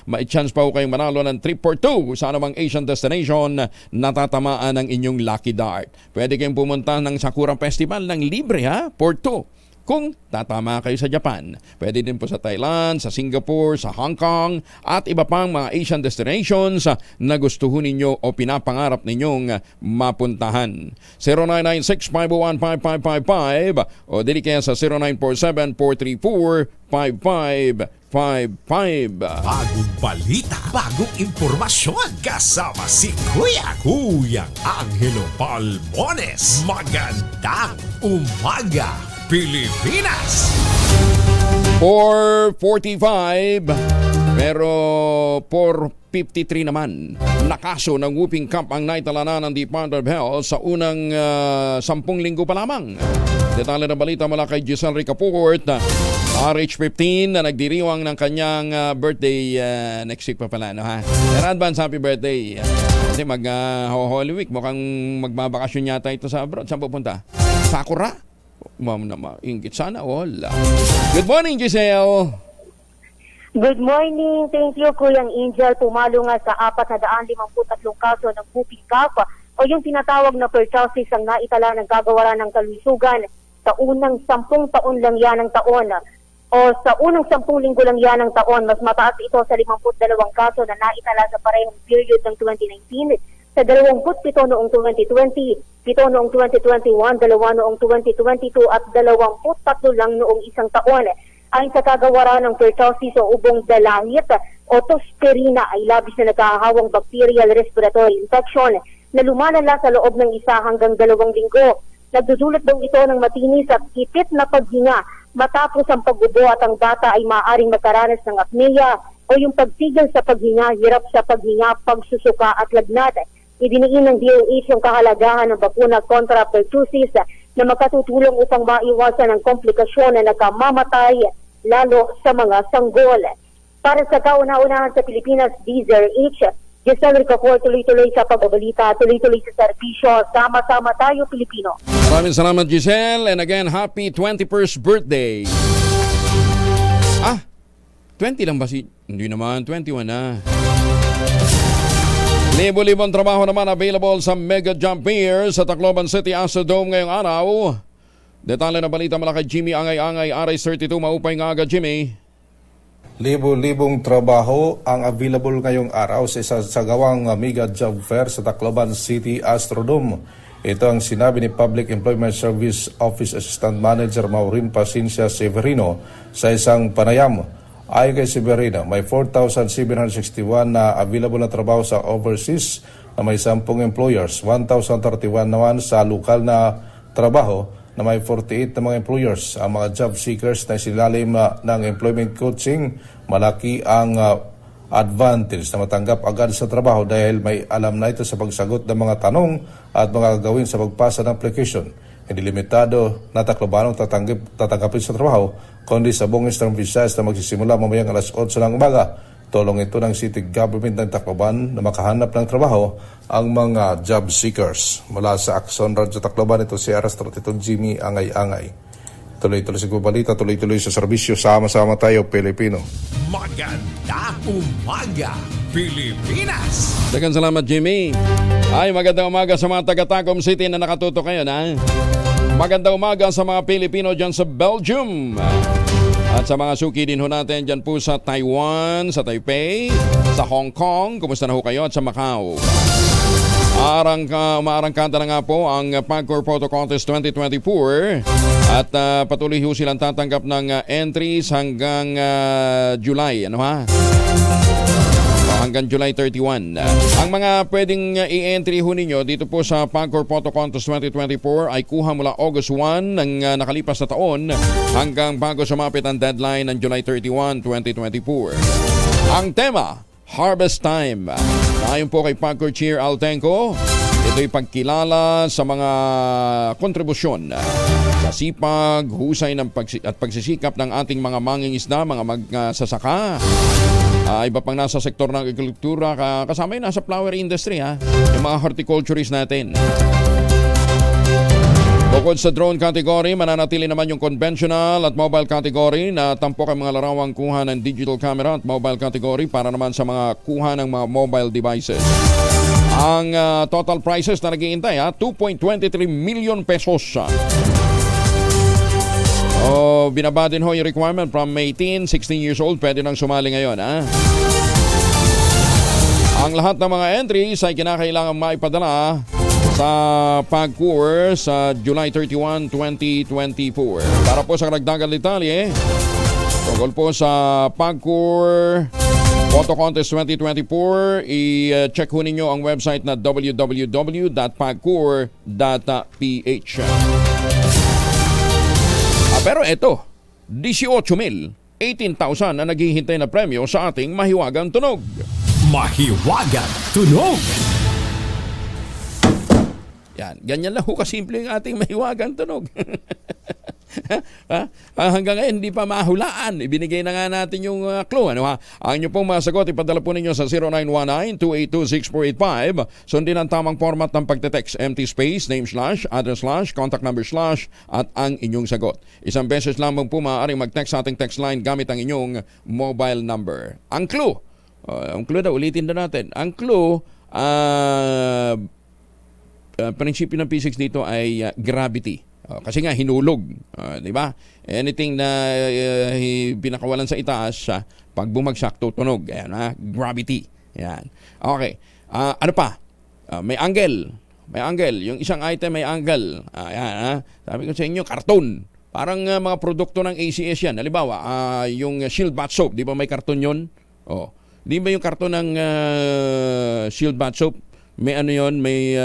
may chance pa ho kayong manalo ng trip for 2 sa anumang Asian destination na tatamaan ng inyong lucky dart. Pwede kayong pumunta ng Sakura Festival ng libre, for 2. kung tatama kayo sa Japan. Pwede din po sa Thailand, sa Singapore, sa Hong Kong at iba pang mga Asian destinations na gustuhin ninyo o pinapangarap ninyong mapuntahan. 0996-501-5555 o dili kaya sa 0947-434-5555. Bagong balita, bagong impormasyon. Kasama si Kuyang Angelo Palmones. Magandang umaga, Pilipinas! 445 pero 453 naman na kaso ng whooping cough ang naitala ng Department of Health sa unang 10 linggo pa lamang. Detalye ng balita mula kay Giselle Ricaport, RH15 na nagdiriwang ng kanyang birthday next week pa pala, no, ha? Pero advance happy birthday. Kasi mag-Holy Week, mukhang magbabakasyon yata ito sa abroad. Saan pupunta? Sakura? Ma'am na maingit sana all. Good morning, Giselle. Good morning. Thank you, Kuyang Angel. Pumalo nga sa 453 kaso ng whooping cough o yung tinatawag na pertussis ang naitala ng gagawa ng kalusugan sa unang 10 taon lang yan ng taon o sa unang 10 linggo lang yan ng taon. Mas mataas ito sa 52 kaso na naitala sa parehong period ng 2019, sa 27 noong 2020, 7 noong 2021, 2 noong 2022 at 23 lang noong isang taon. Ayon sa kagawaran ng pertussis o ubong dalangit o tosperina ay labis na nagkahawang bacterial respiratory infection na lumalala sa loob ng 1 hanggang 2 linggo. Nagdudulot daw ito ng matinis at hipit na paghinga matapos ang pag-ubo at ang bata ay maaaring magkaranas ng apnea o yung pagtigil sa paghinga, hirap sa paghinga, pagsusuka at lagnat. Idiniin ng DOH yung kahalagahan ng bakuna kontra pertussis na makatutulong upang maiwasan ang komplikasyon na nagkamamatay lalo sa mga sanggol. Para sa kauna-unahan sa Pilipinas, DZRH, Giselle Ricaport, tuloy-tuloy sa pagbabalita, tuloy-tuloy sa serbisyo. Sama-sama tayo, Pilipino. Maraming salamat, Giselle. And again, happy 21st birthday. 20 lang ba si... Hindi naman, 21 na. Libo-libong trabaho naman available sa Mega Jump Pier sa Tacloban City Astrodome ngayong araw. Detalye na balita mula kay Jimmy Angay-Angay, RS32. Maupay nga agad, Jimmy. Libo-libong trabaho ang available ngayong araw sa isasagawang Mega Job Fair sa Tacloban City Astrodome. Ito ang sinabi ni Public Employment Service Office Assistant Manager Maureen Pacincia Severino sa isang panayam. Ayon kay Severino, may 4,761 na available na trabaho sa overseas na may 10 employers, 1,031 naman sa lokal na trabaho na may 48 na mga employers. Ang mga job seekers na isilalim ng employment coaching, malaki ang advantage na matanggap agad sa trabaho dahil may alam na ito sa pagsagot ng mga tanong at mga gagawin sa pagpasa ng application. Hindi limitado na Taclobanong tatanggapin sa trabaho, kundi sa buong Eastern Visayas na magsisimula mamayang alas 8 ng umaga. Tulong ito ng City Government ng Tacloban na makahanap ng trabaho ang mga job seekers. Mula sa Axon Radyo Tacloban, ito si RS32 Jimmy Angay-Angay. Tuloy-tuloy sa balita, tuloy-tuloy sa serbisyo. Sama-sama tayo, Pilipino. Magandang umaga, Pilipinas! Daghang salamat, Jimmy. Ay, magandang umaga sa mga taga-Tacom City na nakatuto kayo na. Magandang umaga sa mga Pilipino dyan sa Belgium. At sa mga suki din ho natin dyan po sa Taiwan, sa Taipei, sa Hong Kong. Kumusta na ho kayo? At sa Macau. Umaarangkada na nga po ang Pagcor Photo Contest 2024 at patuloy ho silang tatanggap ng entries hanggang July. Ano ha? Hanggang July 31. Ang mga pwedeng i-entry ho ninyo dito po sa Pagcor Photo Contest 2024 ay kuha mula August 1 ng nakalipas na taon hanggang bago sumapit ang deadline ng July 31, 2024. Ang tema, Harvest Time. Ayon po kay Pagcor Chair Altenco, ito'y pagkilala sa mga kontribusyon sa sipag, husay at pagsisikap ng ating mga mangingisda, mga magsasaka, iba pang nasa sektor ng agrikultura, kasama yung nasa flower industry, yung mga horticulturists natin. Bukod sa drone category, mananatili naman yung conventional at mobile category na tampok ang mga larawang kuha ng digital camera at mobile category para naman sa mga kuha ng mga mobile devices. Ang total prices na nag-iintay, 2.23 million pesos. Binaba din ho yung requirement from 18, 16 years old, pwede nang sumali ngayon. Ang lahat ng mga entries ay kinakailangan maipadala sa PAGCOR sa July 31, 2024. Para po sa karagdagang detalye, tungkol po sa PAGCOR Photo Contest 2024, i-check ho ninyo ang website na www.pagcor.ph. Pero eto, 18,000, 18,000 na naghihintay na premyo sa ating Mahiwagang Tunog. Mahiwagang Tunog! Yan, ganyan lang ho kasimple yung ating Mahiwagang Tunog. Hanggang ngayon hindi pa mahulaan. Ibinigay na nga natin yung clue. Ang inyo pong masagot ipadala po ninyo sa 0919-282-6485. Sundin ang tamang format ng pagte-text: empty space, name slash, address slash, contact number slash, at ang inyong sagot. Isang beses lamang po maaaring mag-text sa ating text line gamit ang inyong mobile number. Ang clue daw, ulitin na natin. Ang clue, prinsipyo ng physics dito ay gravity. Kasi nga hinulog, di ba? Anything na pinakawalan sa itaas, pag bumagsak tutunog. Ayan, gravity. Ayan. Okay. Ano pa? May angle. May angle. Yung isang item may angle. Ayan, sabi ko sa inyo, karton. Parang mga produkto ng ACS yan. Halimbawa, yung Shield Bath Soap, di ba may karton yun? Di ba yung karton ng Shield Bath Soap, may ano yun, may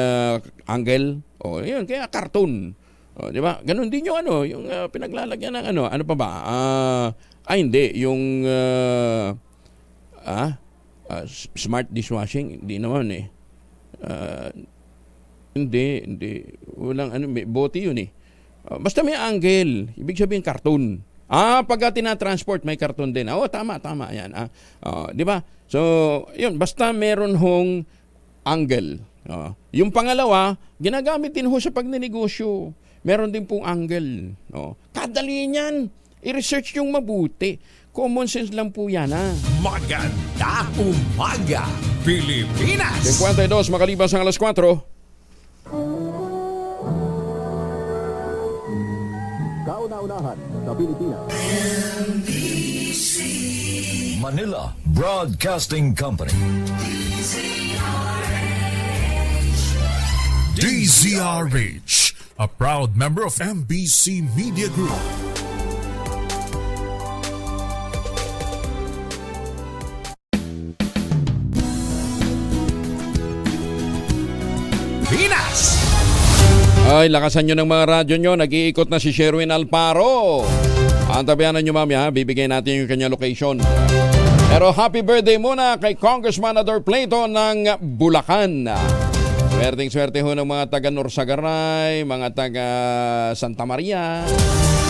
angle? Yun, kaya karton. Di ba? Ganun din yung yung pinaglalagyan ng ano pa ba? Hindi, yung smart dishwashing, hindi naman hindi. Walang may bote yun basta may angle, ibig sabihin karton. Pagka tinatransport may karton din. Tama, yan. Di ba? So, yun, basta meron hong angle. Yung pangalawa, ginagamit din ho sa pagninegosyo. Meron din pong angle. Kadali niyan. I-research yung mabuti. Common sense lang po yan. Maganda umaga, Pilipinas! 52 makalipas ang alas 4. Kauna-unahan sa Pilipinas. NBC Manila Broadcasting Company. DZRH, a proud member of MBC Media Group. Pinas! Ay, lakasan nyo ng mga radyo nyo. Nag-iikot na si Sherwin Alparo. Antabayanan nyo, mami, bibigay natin yung kanya location. Pero happy birthday muna kay Congressman Ador Plato ng Bulacan. Swerteng-swerte ho ng mga taga Norsagaray, mga taga Santa Maria.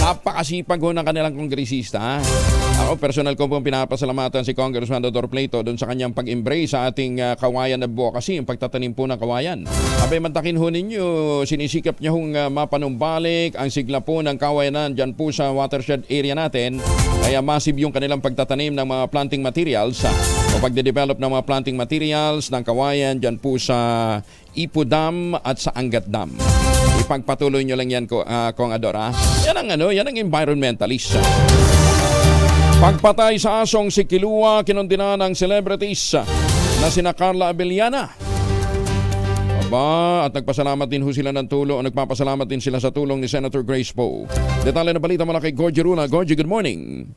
Napakasipag ho ng kanilang kongresista. Ako, personal ko pong pinapasalamatan si Congressman Ador Plato doon sa kanyang pag-embrace sa ating kawayan advocacy, yung pagtatanim po ng kawayan. Abay, mantakin ho ninyo, sinisikap niya hong mapanumbalik ang sigla po ng kawayanan dyan po sa watershed area natin. Kaya massive yung kanilang pagtatanim ng mga planting materials o pagde-develop ng mga planting materials ng kawayan dyan po sa Ipo Dam at sa Angat Dam. Ipagpatuloy nyo lang yan, Kong Ador. Yan ang environmentalist. Pagpatay sa asong si Kilua, kinundina ng celebrities na sina Carla Abellana. At nagpasalamat din ho sila ng tulong, nagpapasalamat din sila sa tulong ni Senator Grace Poe. Detalye na balita mula kay Gorgie Runa. Gorgie, good morning.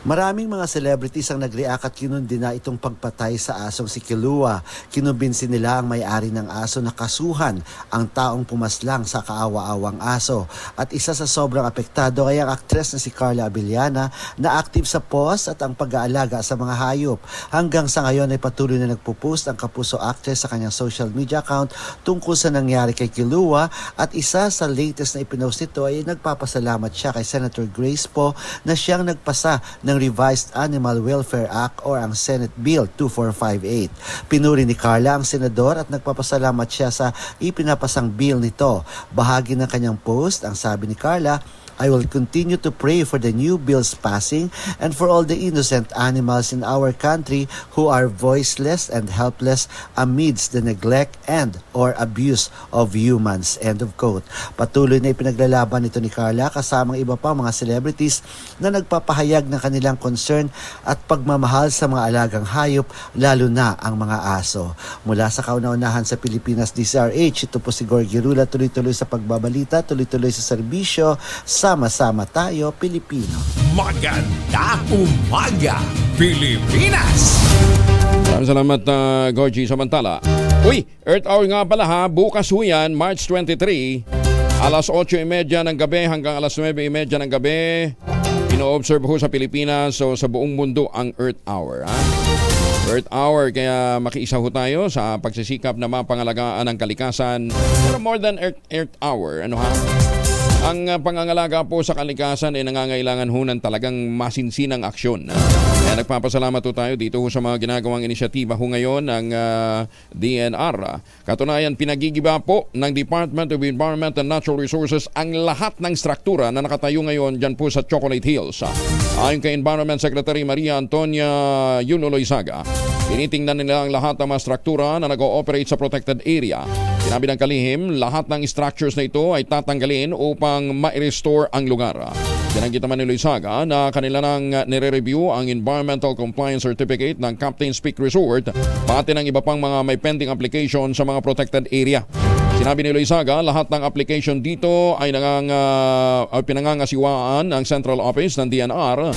Maraming mga celebrities ang nag-react at kinundina itong pagpatay sa asong si Kilua. Kinumbinsi nila ang may-ari ng aso na kasuhan ang taong pumaslang sa kaawa-awang aso. At isa sa sobrang apektado ay ang aktres na si Carla Abellana na active sa post at ang pag-aalaga sa mga hayop. Hanggang sa ngayon ay patuloy na nagpo-post ang kapuso actress sa kanyang social media account tungkol sa nangyari kay Kilua, at isa sa latest na ipinost nito ay nagpapasalamat siya kay Senator Grace Poe na siyang nagpasa ng Revised Animal Welfare Act or ang Senate Bill 2458. Pinuri ni Carla ang senador at nagpapasalamat siya sa ipinapasang bill nito. Bahagi ng kanyang post, ang sabi ni Carla, I will continue to pray for the new bills passing and for all the innocent animals in our country who are voiceless and helpless amidst the neglect and or abuse of humans. End of quote. Patuloy na ipinaglalaban nito ni Carla kasamang iba pa mga celebrities na nagpapahayag ng kanilang concern at pagmamahal sa mga alagang hayop, lalo na ang mga aso. Mula sa kauna-unahan sa Pilipinas DCRH, ito po si Gorgie Rula, tuloy-tuloy sa pagbabalita, tuloy-tuloy sa serbisyo, sama-sama tayo, Pilipino. Maganda umaga, Pilipinas! Maraming salamat, Gorgie. Samantala, uy, Earth Hour nga pala ha, bukas ho yan, March 23, alas 8:30 ng gabi hanggang alas 9:30 ng gabi. Ino-observe ho sa Pilipinas, so sa buong mundo ang Earth Hour. Ha? Earth Hour, kaya makiisa ho tayo sa pagsisikap na mapangalagaan ng kalikasan. Pero more than Earth Hour, ano ha? Ang pangangalaga po sa kalikasan ay nangangailangan ho ng talagang masinsinang aksyon. Kaya nagpapasalamat po tayo dito ho sa mga ginagawang inisyatiba ho ngayon ng DNR. Katunayan, pinagigiba po ng Department of Environment and Natural Resources ang lahat ng struktura na nakatayo ngayon dyan po sa Chocolate Hills. Ayon kay Environment Secretary Maria Antonia Yulo-Loizaga, tinitingnan nila ang lahat ng mga struktura na nag-ooperate sa protected area. Sinabi ng kalihim, lahat ng structures na ito ay tatanggalin upang ma-restore ang lugar. Binanggit naman ni Loizaga na kanila nang nire-review ang Environmental Compliance Certificate ng Captain's Peak Resort, pati ng iba pang mga may pending application sa mga protected area. Sinabi ni Loizaga, lahat ng application dito ay pinangangasiwaan ang Central Office ng DNR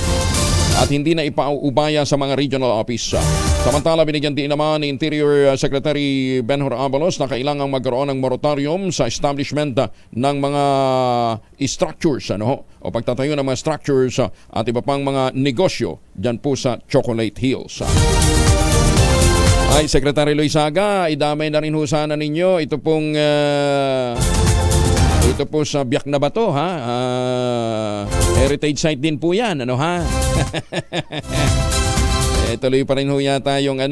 at hindi na ipaubaya sa mga regional office. Samantala, binigyan din naman ni Interior Secretary Benhur Abalos na kailangang magkaroon ng moratorium sa establishment ng mga structures o pagtatayo ng mga structures at iba pang mga negosyo dyan po sa Chocolate Hills. Ay, Secretary Loizaga, idamay na rin ho sana ninyo ito pong ito po sa Biak na Bato, ha? Heritage site din po yan, ano ha? Tuloy pa rin ho yata yung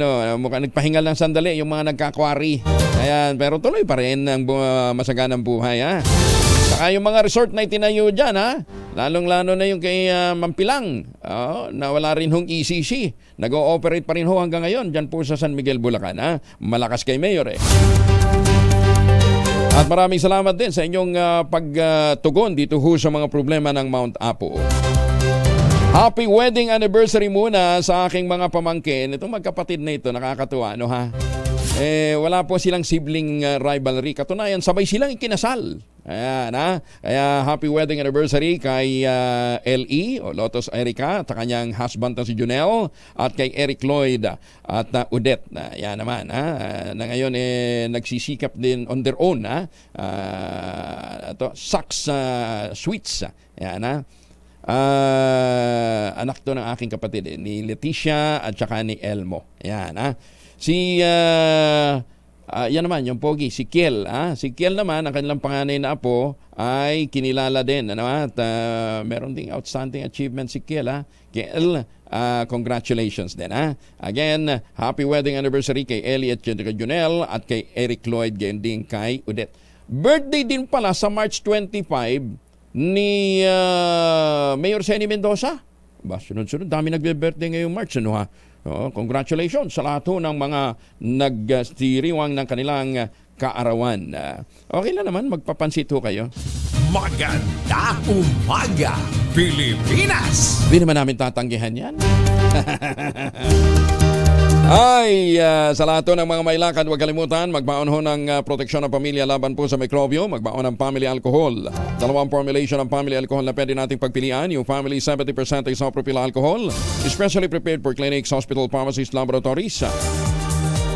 mukhang nagpahinga lang sandali yung mga nagkakwari. Ayan, pero tuloy pa rin ang masaganang buhay, ha? Saka yung mga resort na itinayo dyan, ha? Lalong-lalo na yung kay Mampilang, na wala rin hong ECC. Nag-ooperate pa rin ho hanggang ngayon dyan po sa San Miguel, Bulacan, ha? Malakas kay Mayor, eh. At maraming salamat din sa inyong pagtugon dito ho sa mga problema ng Mount Apo. Happy wedding anniversary muna sa aking mga pamangkin. Itong magkapatid na ito, nakakatuwa, no ha? Wala po silang sibling rivalry. Katunayan, sabay silang ikinasal. Ayan, ha? Kaya happy wedding anniversary kay L.E. o Lotus Erica at kanyang husband na si Junel at kay Eric Lloyd at Odette. Ayan naman, ha? Na ngayon nagsisikap din on their own, ha? Saks Sweets. Ayan, ha? Anak to ng aking kapatid, ni Leticia at saka ni Elmo. Ayan, ha? Si yan naman, yung pogi, si Kiel. Si Kiel naman, ang kanilang panganay na apo ay kinilala din. At meron ding outstanding achievement si Kiel. Kiel, congratulations din. Again, happy wedding anniversary kay Ellie at Junel at kay Eric Lloyd, gayon din kay Odette. Birthday din pala sa March 25 ni Mayor Senny Mendoza. Sunod-sunod, dami nagbe-birthday ngayong March. Congratulations sa lahat ng mga nagstiriwang ng kanilang kaarawan. Okay lang naman, magpapansit ho kayo. Maganda umaga, Pilipinas! Hindi naman namin tatanggihan yan. Ay, sa lahat ng mga may lakad, huwag kalimutan, magbaon ho ng proteksyon ng pamilya laban po sa mikrobyo, magbaon ng family alcohol. Dalawang formulation ng family alcohol na pwede nating pagpilian, yung family 70% isopropyl alcohol, especially prepared for clinics, hospital, pharmacies, laboratories.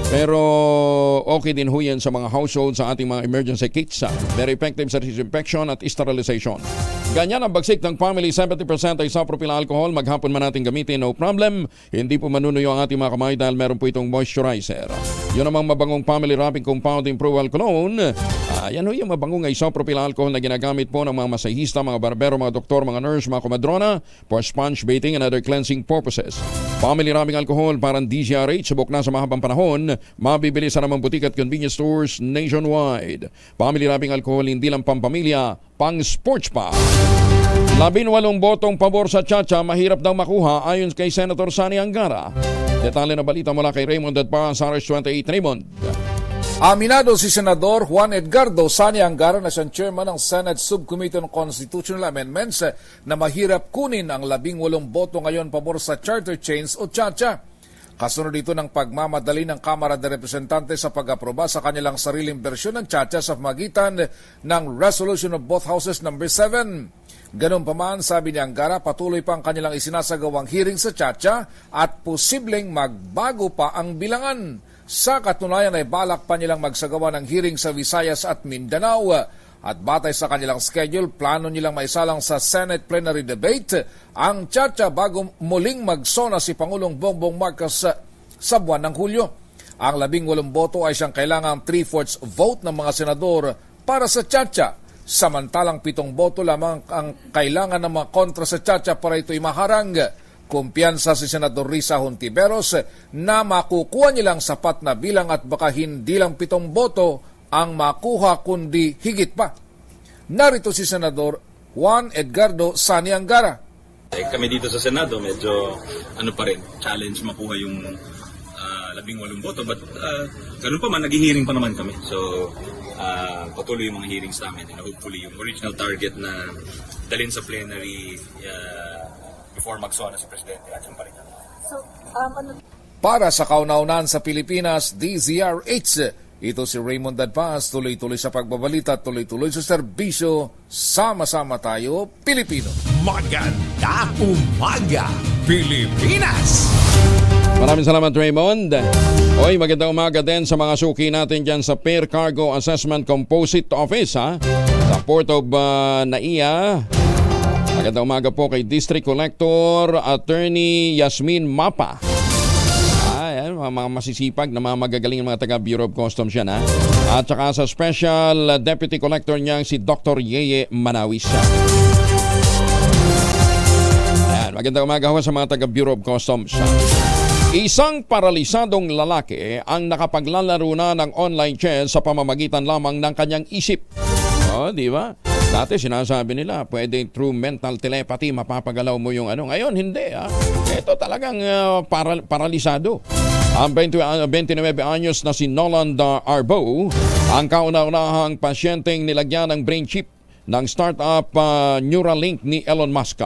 Pero okay din ho yan sa mga household sa ating mga emergency kits. Very effective sa disinfection at sterilization. Ganyan ang bagsik ng family 70% isopropyl alcohol. Maghapon man natin gamitin, no problem. Hindi po manunuyo ang ating mga kamay dahil meron po itong moisturizer. Yun namang mabangong family wrapping compound improve cologne. Yan ho yung mabangong isopropyl alcohol na ginagamit po ng mga masahista, mga barbero, mga doktor, mga nurse, mga komadrona for sponge bathing and other cleansing purposes. Family wrapping alcohol parang DZRH, subok na sa mahabang panahon. Mabibili sa namang butik at convenience stores nationwide. Family wrapping alcohol hindi lang pampamilya, pang sports pa. 18 botong pabor sa Chacha, mahirap daw makuha ayon kay Senator Sani Angara. Detalye na balita mula kay Raymond Dadpa sa RH28. Raymond. Aminado si Senador Juan Edgardo Sani Angara na siyang chairman ng Senate Subcommittee on Constitutional Amendments na mahirap kunin ang 18 boto ngayon pabor sa charter chains o Chacha. Kasunod dito ng pagmamadali ng Kamara de Representantes sa pag-aproba sa kanilang sariling bersyon ng Chacha sa pamagitan ng Resolution of Both Houses No. 7. Ganun pa man, sabi ni Angara, patuloy pa ang kanilang isinasagawang hearing sa Chacha at posibleng magbago pa ang bilangan. Sa katunayan ay balak pa nilang magsagawa ng hearing sa Visayas at Mindanao. At batay sa kanilang schedule, plano nilang maisalang sa Senate plenary debate ang Chacha bago muling magsona si Pangulong Bongbong Marcos sa buwan ng Hulyo. Ang 18 boto ay siyang kailangang 3/4 vote ng mga senador para sa Chacha. Samantalang 7 boto lamang ang kailangan ng mga kontra sa Chacha para ito'y maharang. Kumpiyansa si Senador Risa Hontiveros na makukuha nilang sapat na bilang at baka hindi lang 7 boto ang makuha kundi higit pa. Narito si Senador Juan Edgardo Sani Angara. Kami dito sa Senado medyo pa rin, challenge makuha yung 18 boto but ganun pa man, nag-hearing pa naman kami. So patuloy yung mga hearings namin and hopefully yung original target na dalhin sa plenary before magsona si Presidente at yung palitan. So, Para sa kauna-unahan sa Pilipinas, DZRH, ito si Raymond Dadpas, tuloy-tuloy sa pagbabalita, tuloy-tuloy sa serbisyo, sama-sama tayo, Pilipino. Maganda umaga, Pilipinas! Maraming salamat, Raymond. Oy, magandang umaga din sa mga suki natin dyan sa Fair Cargo Assessment Composite Office, ha? Sa Port of Naiya. Magandang umaga po kay District Collector Attorney Yasmin Mapa. Mga masisipag na mga magagaling mga taga Bureau of Customs yan, ha? At saka sa Special Deputy Collector niyang si Dr. Yeye Manawis. Ayan, magandang umaga ho sa mga taga Bureau of Customs. Isang paralisadong lalaki ang nakapaglalaro na ng online chess sa pamamagitan lamang ng kanyang isip. Di ba? Dati sinasabi nila, pwede through mental telepathy mapapagalaw mo yung ano. Ngayon, hindi. Ito talagang paralisado. Ang 29 anyos na si Noland Arbo, ang kauna-unahang pasyenteng nilagyan ng brain chip ng startup Neuralink ni Elon Musk.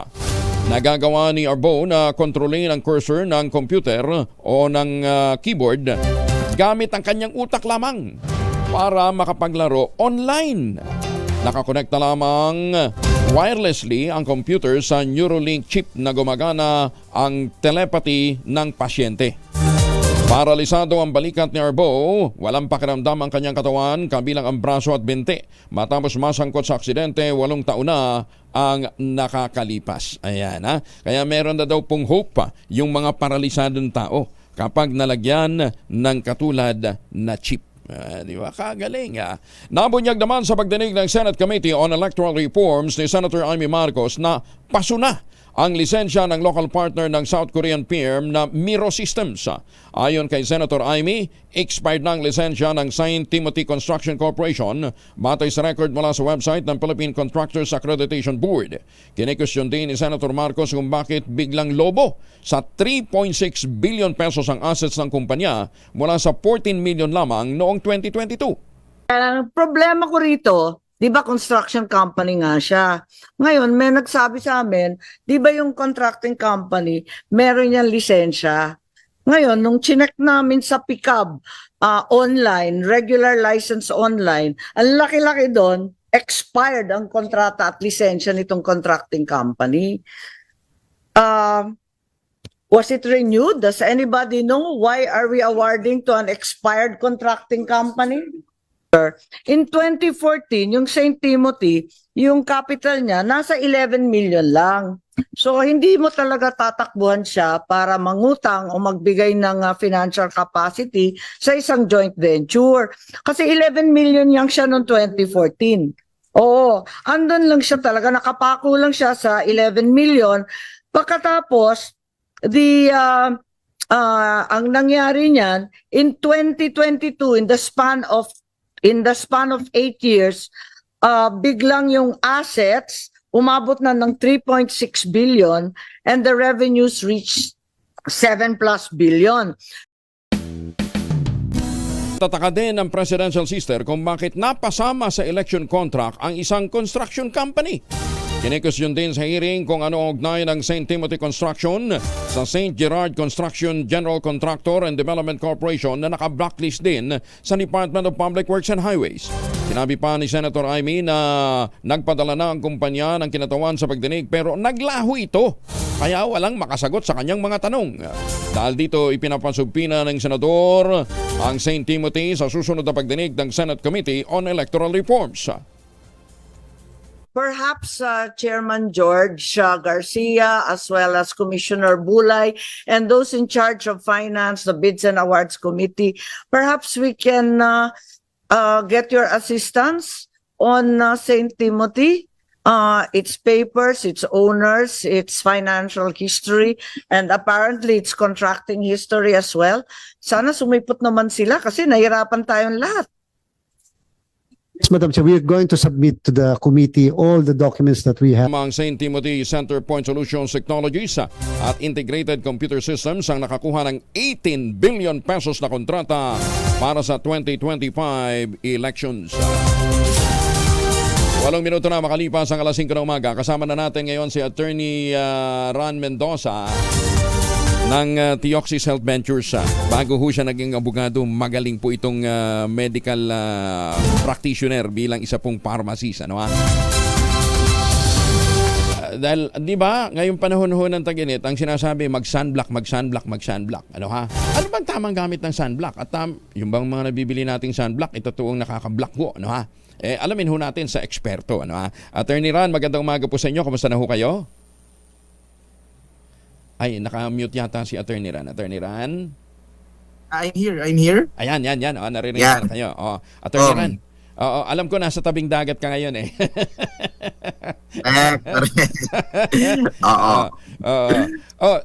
Nagagawa ni Arbo na kontrolin ang cursor ng computer o ng keyboard gamit ang kanyang utak lamang para makapaglaro online. Nakakonekta lamang wirelessly ang computer sa Neuralink chip na gumagana ang telepathy ng pasyente. Paralisado ang balikat ni Arbo, walang pakiramdam ang kanyang katawan kabilang ang braso at binti. Matapos masangkot sa aksidente, 8 taon na ang nakakalipas. Ayan, ha? Kaya meron na daw pong hope yung mga paralisadong tao kapag nalagyan ng katulad na chip. Di ba? Kagaling, ha? Nabunyag naman sa pagdinig ng Senate Committee on Electoral Reforms ni Senator Amy Marcos na pasuna ang lisensya ng local partner ng South Korean firm na Miro Systems. Ayon kay Senator Amy, expired na ang lisensya ng St. Timothy Construction Corporation batay sa record mula sa website ng Philippine Contractors Accreditation Board. Kinikwestiyon din ni Senator Marcos kung bakit biglang lobo sa 3.6 billion pesos ang assets ng kumpanya mula sa 14 million lamang noong 2022. Ang problema ko rito, di ba construction company nga siya. Ngayon, may nagsabi sa amin, di ba yung contracting company, meron niyang lisensya. Ngayon, nung chinek namin sa PICAB online, regular license online, ang laki-laki doon, expired ang kontrata at lisensya nitong contracting company. Was it renewed? Does anybody know why are we awarding to an expired contracting company? In 2014, yung St. Timothy, yung capital niya, nasa 11 million lang. So, hindi mo talaga tatakbuhan siya para mangutang o magbigay ng financial capacity sa isang joint venture. Kasi 11 million yang siya noong 2014. Oo, andun lang siya talaga, nakapako lang siya sa 11 million. Pagkatapos, ang nangyari niyan, in 2022, in the span of 8 years, biglang yung assets umabot na ng 3.6 billion and the revenues reached 7+ billion. Tataka din ang presidential sister kung bakit napasama sa election contract ang isang construction company. Kinikusyon din sa hearing kung ano ang ugnay ng St. Timothy Construction sa St. Gerard Construction General Contractor and Development Corporation na naka-blacklist din sa Department of Public Works and Highways. Sinabi pa ni Senator Amy na nagpadala na ang kumpanya ng kinatawan sa pagdinig pero naglaho ito kaya walang makasagot sa kanyang mga tanong. Dahil dito ipinapasubpina ng senador ang St. Timothy sa susunod na pagdinig ng Senate Committee on Electoral Reforms. Perhaps Chairman George Garcia as well as Commissioner Bulay and those in charge of finance, the Bids and Awards Committee, perhaps we can get your assistance on St. Timothy, its papers, its owners, its financial history, and apparently its contracting history as well. Sana sumipot naman sila kasi nahirapan tayong lahat. Yes, Madam Chair, we are going to submit to the committee all the documents that we have. Ang St. Timothy Center Point Solutions Technologies at Integrated Computer Systems ang nakakuha ng 18 billion pesos na kontrata para sa 2025 elections. 8 minuto na makalipas ang alas 5 ng umaga. Kasama na natin ngayon si Attorney Ran Mendoza ng Theoxis Health Ventures. Bago ho siya naging abogado, magaling po itong medical practitioner bilang isa pong pharmacist. Ano ha? Dahil, di ba, ngayong panahon ho ng tag-init, ang sinasabi, mag-sunblock. Ano ha? Ano bang tamang gamit ng sunblock? At yung bang mga nabibili nating sunblock, ito toong nakaka-block ho. Ano ha? Alamin ho natin sa eksperto. Ano ha? Attorney Ran, magandang umaga po sa inyo. Kamusta na ho kayo? Ay, naka-mute yata si Attorney Ran. Attorney Ran? I'm here. Ayan. Narinig na kayo. Attorney Ran. Alam ko nasa tabing dagat ka ngayon eh.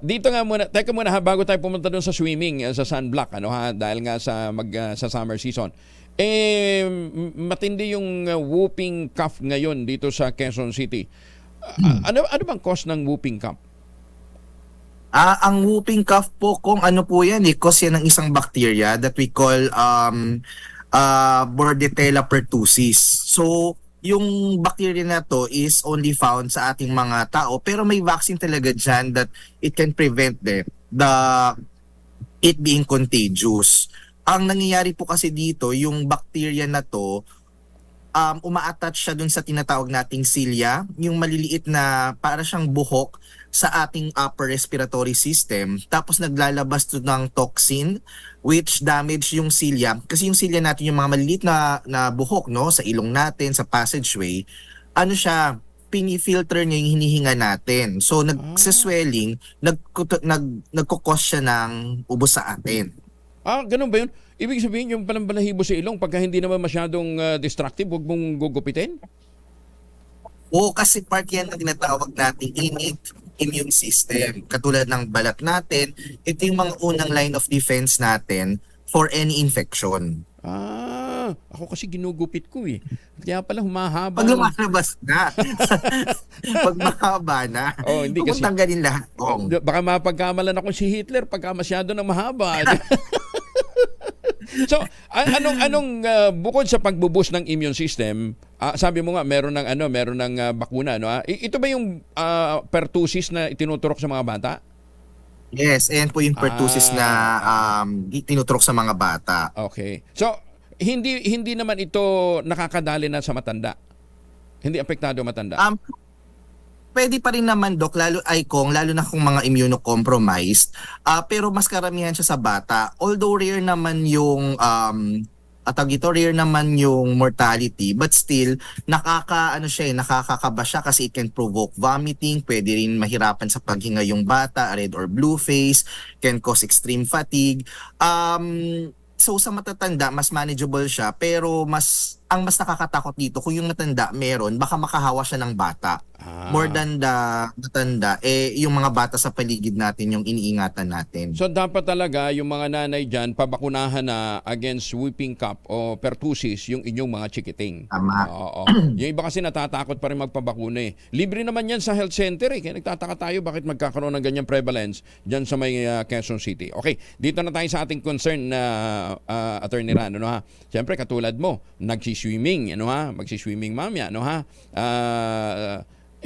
Dito nga muna, teka muna ha, bago tayo pumunta doon sa swimming, sa sunblock, ano ha, dahil nga sa summer season. Matindi yung whooping cough ngayon dito sa Quezon City. Ano bang cause ng whooping cough? Ang whooping cough po, kung ano po yan, cause yan ng isang bacteria that we call Bordetella pertussis. So, yung bacteria na to is only found sa ating mga tao, pero may vaccine talaga dyan that it can prevent it being contagious. Ang nangyayari po kasi dito, yung bacteria na to, uma-attach siya dun sa tinatawag nating cilia, yung maliliit na para siyang buhok sa ating upper respiratory system. Tapos naglalabas to ng toxin which damage yung cilia. Kasi yung cilia natin, yung mga maliliit na buhok, no, sa ilong natin, sa passageway, ano siya, pinifilter niya yung hinihinga natin. So nagsaswelling, nagkukos siya ng ubos sa atin. Ganun ba yun? Ibig sabihin yung palang balahibo sa ilong, pagka hindi naman masyadong destructive, huwag mong gugupitin? Oo, kasi part yan na tinatawag natin innate immune system. Katulad ng balat natin, ito yung mga unang line of defense natin for any infection. Ako kasi ginugupit ko eh. Kaya pala humahaba. Pag lumalabas na. Pag mahaba na. Hindi kasi. Tanggalin lahat. Baka mapagkamalan ako si Hitler pagka masyado na mahaba. So, anong bukod sa pagbuboost ng immune system, sabi mo nga meron ng bakuna, no? Ito ba yung pertussis na itinuturok sa mga bata? Yes, ayan po yung pertussis na itinuturok sa mga bata. Okay. So, hindi naman ito nakakadali na sa matanda. Hindi apektado matanda. Pwede pa rin naman, Doc, lalo na kung mga immunocompromised, pero mas karamihan siya sa bata. Although rare naman yung rare naman yung mortality, but still nakakakaba siya kasi it can provoke vomiting, pwede rin mahirapan sa paghinga yung bata, red or blue face, can cause extreme fatigue. So sa matatanda, mas manageable siya, pero mas ang mas nakakatakot dito, kung yung matanda meron, baka makahawa siya ng bata. More than the matanda, yung mga bata sa paligid natin yung iniingatan natin. So dapat talaga yung mga nanay dyan, pabakunahan na against whooping cough o pertussis yung inyong mga chikiting. Tama. Oo. Yung iba kasi natatakot pa rin magpabakuna eh. Libre naman yan sa health center eh. Kaya nagtataka tayo bakit magkakaroon ng ganyang prevalence dyan sa may Quezon City. Okay, dito na tayo sa ating concern na Attorney Ran. Ano ha? Siyempre katulad mo, nagsiswimming, ano ha? Magsiswimming mamaya, ano ha?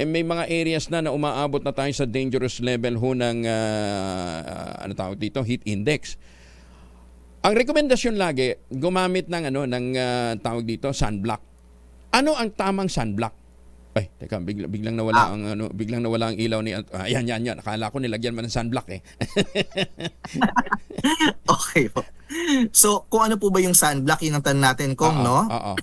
May mga areas na umaabot na tayo sa dangerous level ho ng ano tawag dito, heat index. Ang rekomendasyon lagi gumamit ng tawag dito, sunblock. Ano ang tamang sunblock? Ay, teka, biglang nawala biglang nawala ang ilaw ni yan. Akala ko nilagyan man ng sunblock eh. Okay po. So, kung ano po ba yung sunblock, yun ang tanong natin, Kong, no? Oo.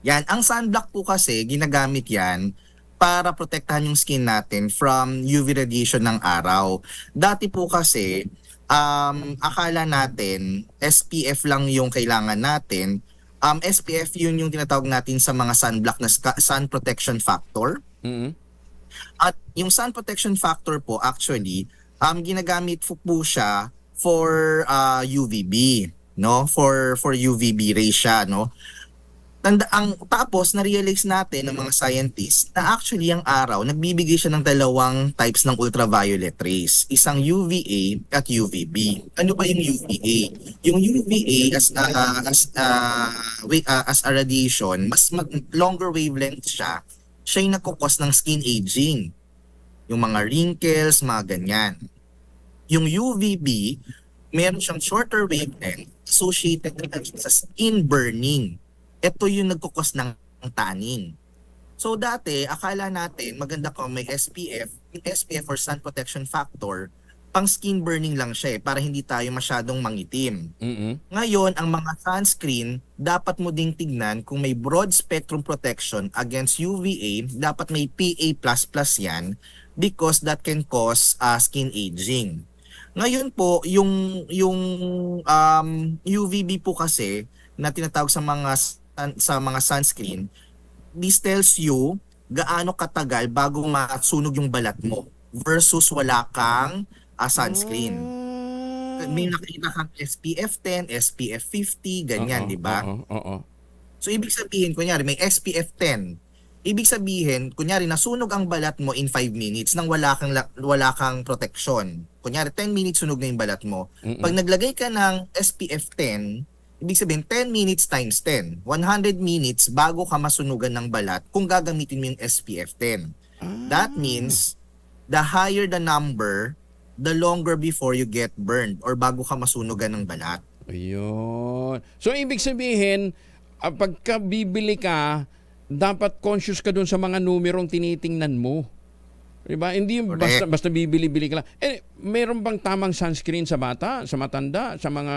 Yan, ang sunblock po kasi, ginagamit yan para protektahan yung skin natin from UV radiation ng araw. Dati po kasi, akala natin, SPF lang yung kailangan natin. SPF yun yung tinatawag natin sa mga sunblock na sun protection factor. Mm-hmm. At yung sun protection factor po, actually, ginagamit po siya for UVB, no? For UVB rays siya, no? Tapos na-realize natin ng mga scientists na actually ang araw nagbibigay siya ng dalawang types ng ultraviolet rays, isang UVA at UVB. Ano ba yung UVA? Yung UVA as a radiation, mas longer wavelength siya yung nagkukos ng skin aging. Yung mga wrinkles, mga ganyan. Yung UVB, meron siyang shorter wavelength associated sa skin burning. Ito yung nagkukos ng tanning. So dati, akala natin maganda kung may SPF. Yung SPF or sun protection factor, pang skin burning lang siya para hindi tayo masyadong mangitim. Mm-hmm. Ngayon, ang mga sunscreen, dapat mo ding tignan kung may broad spectrum protection against UVA, dapat may PA++ yan because that can cause skin aging. Ngayon po, yung UVB po kasi na tinatawag sa mga sunscreen, this tells you gaano katagal bago masunog yung balat mo versus wala kang sunscreen. May nakita kang SPF 10, SPF 50, ganyan, di ba? So ibig sabihin, kunyari may SPF 10. Ibig sabihin, kunyari nasunog ang balat mo in 5 minutes nang wala kang protection. Kunyari 10 minutes sunog na yung balat mo. Pag naglagay ka ng SPF 10, ibig sabihin, 10 minutes times 10. 100 minutes bago ka masunugan ng balat kung gagamitin mo yung SPF 10. That means, the higher the number, the longer before you get burned or bago ka masunugan ng balat. Ayun. So, ibig sabihin, pagka bibili ka, dapat conscious ka dun sa mga numerong tinitingnan mo. Diba? Hindi yung basta bibili-bili ka lang. Meron bang tamang sunscreen sa bata, sa matanda, sa mga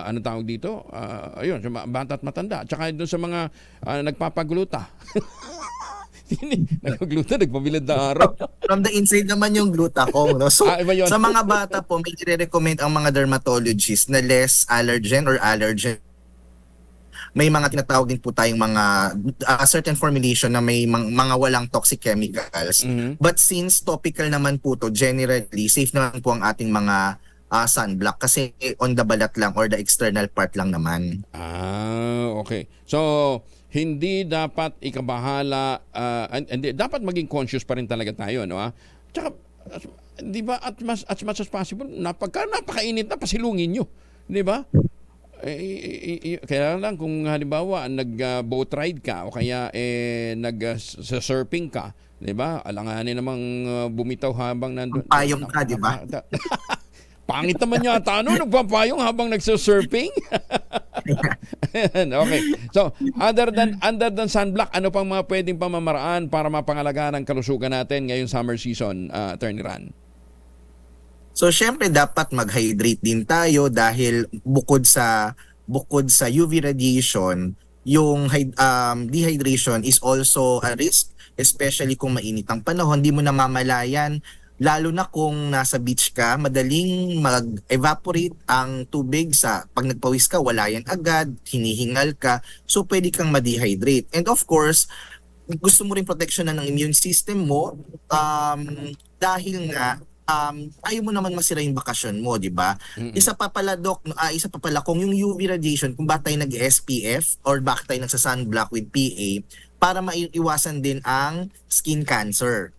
ano tawag dito? Ayun, sa bata at matanda. Tsaka doon sa mga nagpapagluta. Nagpagluta, nagpabilad na araw. From the inside naman yung gluta ko. No? So, sa mga bata po, may i-recommend ang mga dermatologists na less allergen or allergen. May mga tinatawag din po tayong mga certain formulation na may mga walang toxic chemicals. Mm-hmm. But since topical naman po to, generally safe naman po ang ating mga sunblock kasi on the balat lang or the external part lang naman. Okay. So, hindi dapat ikabahala, dapat maging conscious pa rin talaga tayo, no? Tsaka, di ba, as much as possible, napakainit na, pasilungin nyo. Di ba? Kaya lang kung halimbawa nag-boat ride ka o kaya nag-surfing ka, 'di ba? Alanganin namang bumitaw habang nandoon. Payong ka, 'di ba? Pangit naman yata nagpapayong habang nagsusurfing. Okay. So, other than sunblock, ano pang mga pwedeng pamamaraan para mapangalagaan ang kalusugan natin ngayong summer season, Attorney Ran? So syempre dapat mag-hydrate din tayo dahil bukod sa UV radiation, yung dehydration is also a risk, especially kung mainit ang panahon. Hindi mo namamalayan, lalo na kung nasa beach ka, madaling mag-evaporate ang tubig pag nagpawis ka, wala yan agad, hinihingal ka, so pwede kang ma-dehydrate. And of course, gusto mo rin protection ng immune system mo dahil nga ayaw mo naman masira yung bakasyon mo, di ba? Isa pa pala kung yung UV radiation, kung bakit tayo nag-SPF or bakit tayo nagsa-sunblock with PA, para maiwasan din ang skin cancer.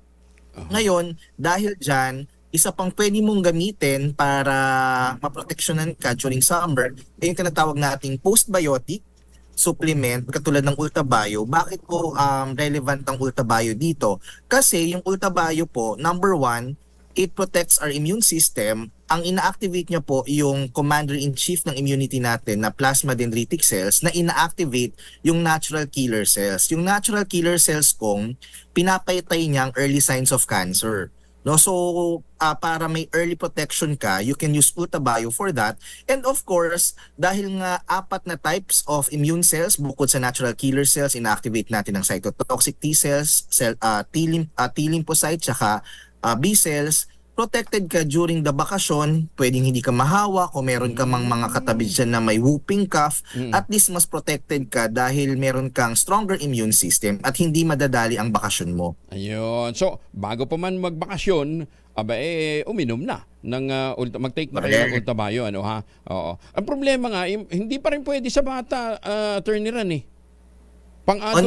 Ngayon, dahil dyan, isa pang pwede mong gamitin para maproteksyonan ka during summer ay yung tinatawag nating postbiotic supplement katulad ng Ultabio. Bakit po relevant ang Ultabio dito? Kasi yung Ultabio po, number 1, it protects our immune system. Ang ina-activate niya po yung commander-in-chief ng immunity natin na plasma dendritic cells na ina-activate yung natural killer cells. Yung natural killer cells kung pinapatay niya ang early signs of cancer. No, so para may early protection ka, you can use Ultabio for that. And of course, dahil nga 4 na types of immune cells bukod sa natural killer cells, ina-activate natin ang cytotoxic T cells, T lymphocytes, tsaka B cells, protected ka during the bakasyon, pwedeng hindi ka mahawa, kung meron ka mga katabi dyan na may whooping cough, at least mas protected ka dahil meron kang stronger immune system at hindi madadali ang bakasyon mo. Ayun. So, bago pa man magbakasyon, uminom na ng mag-take na kayo ng Ultabio, ano ha? Oo. Ang problema nga, hindi pa rin pwede sa bata, Attorney Ran On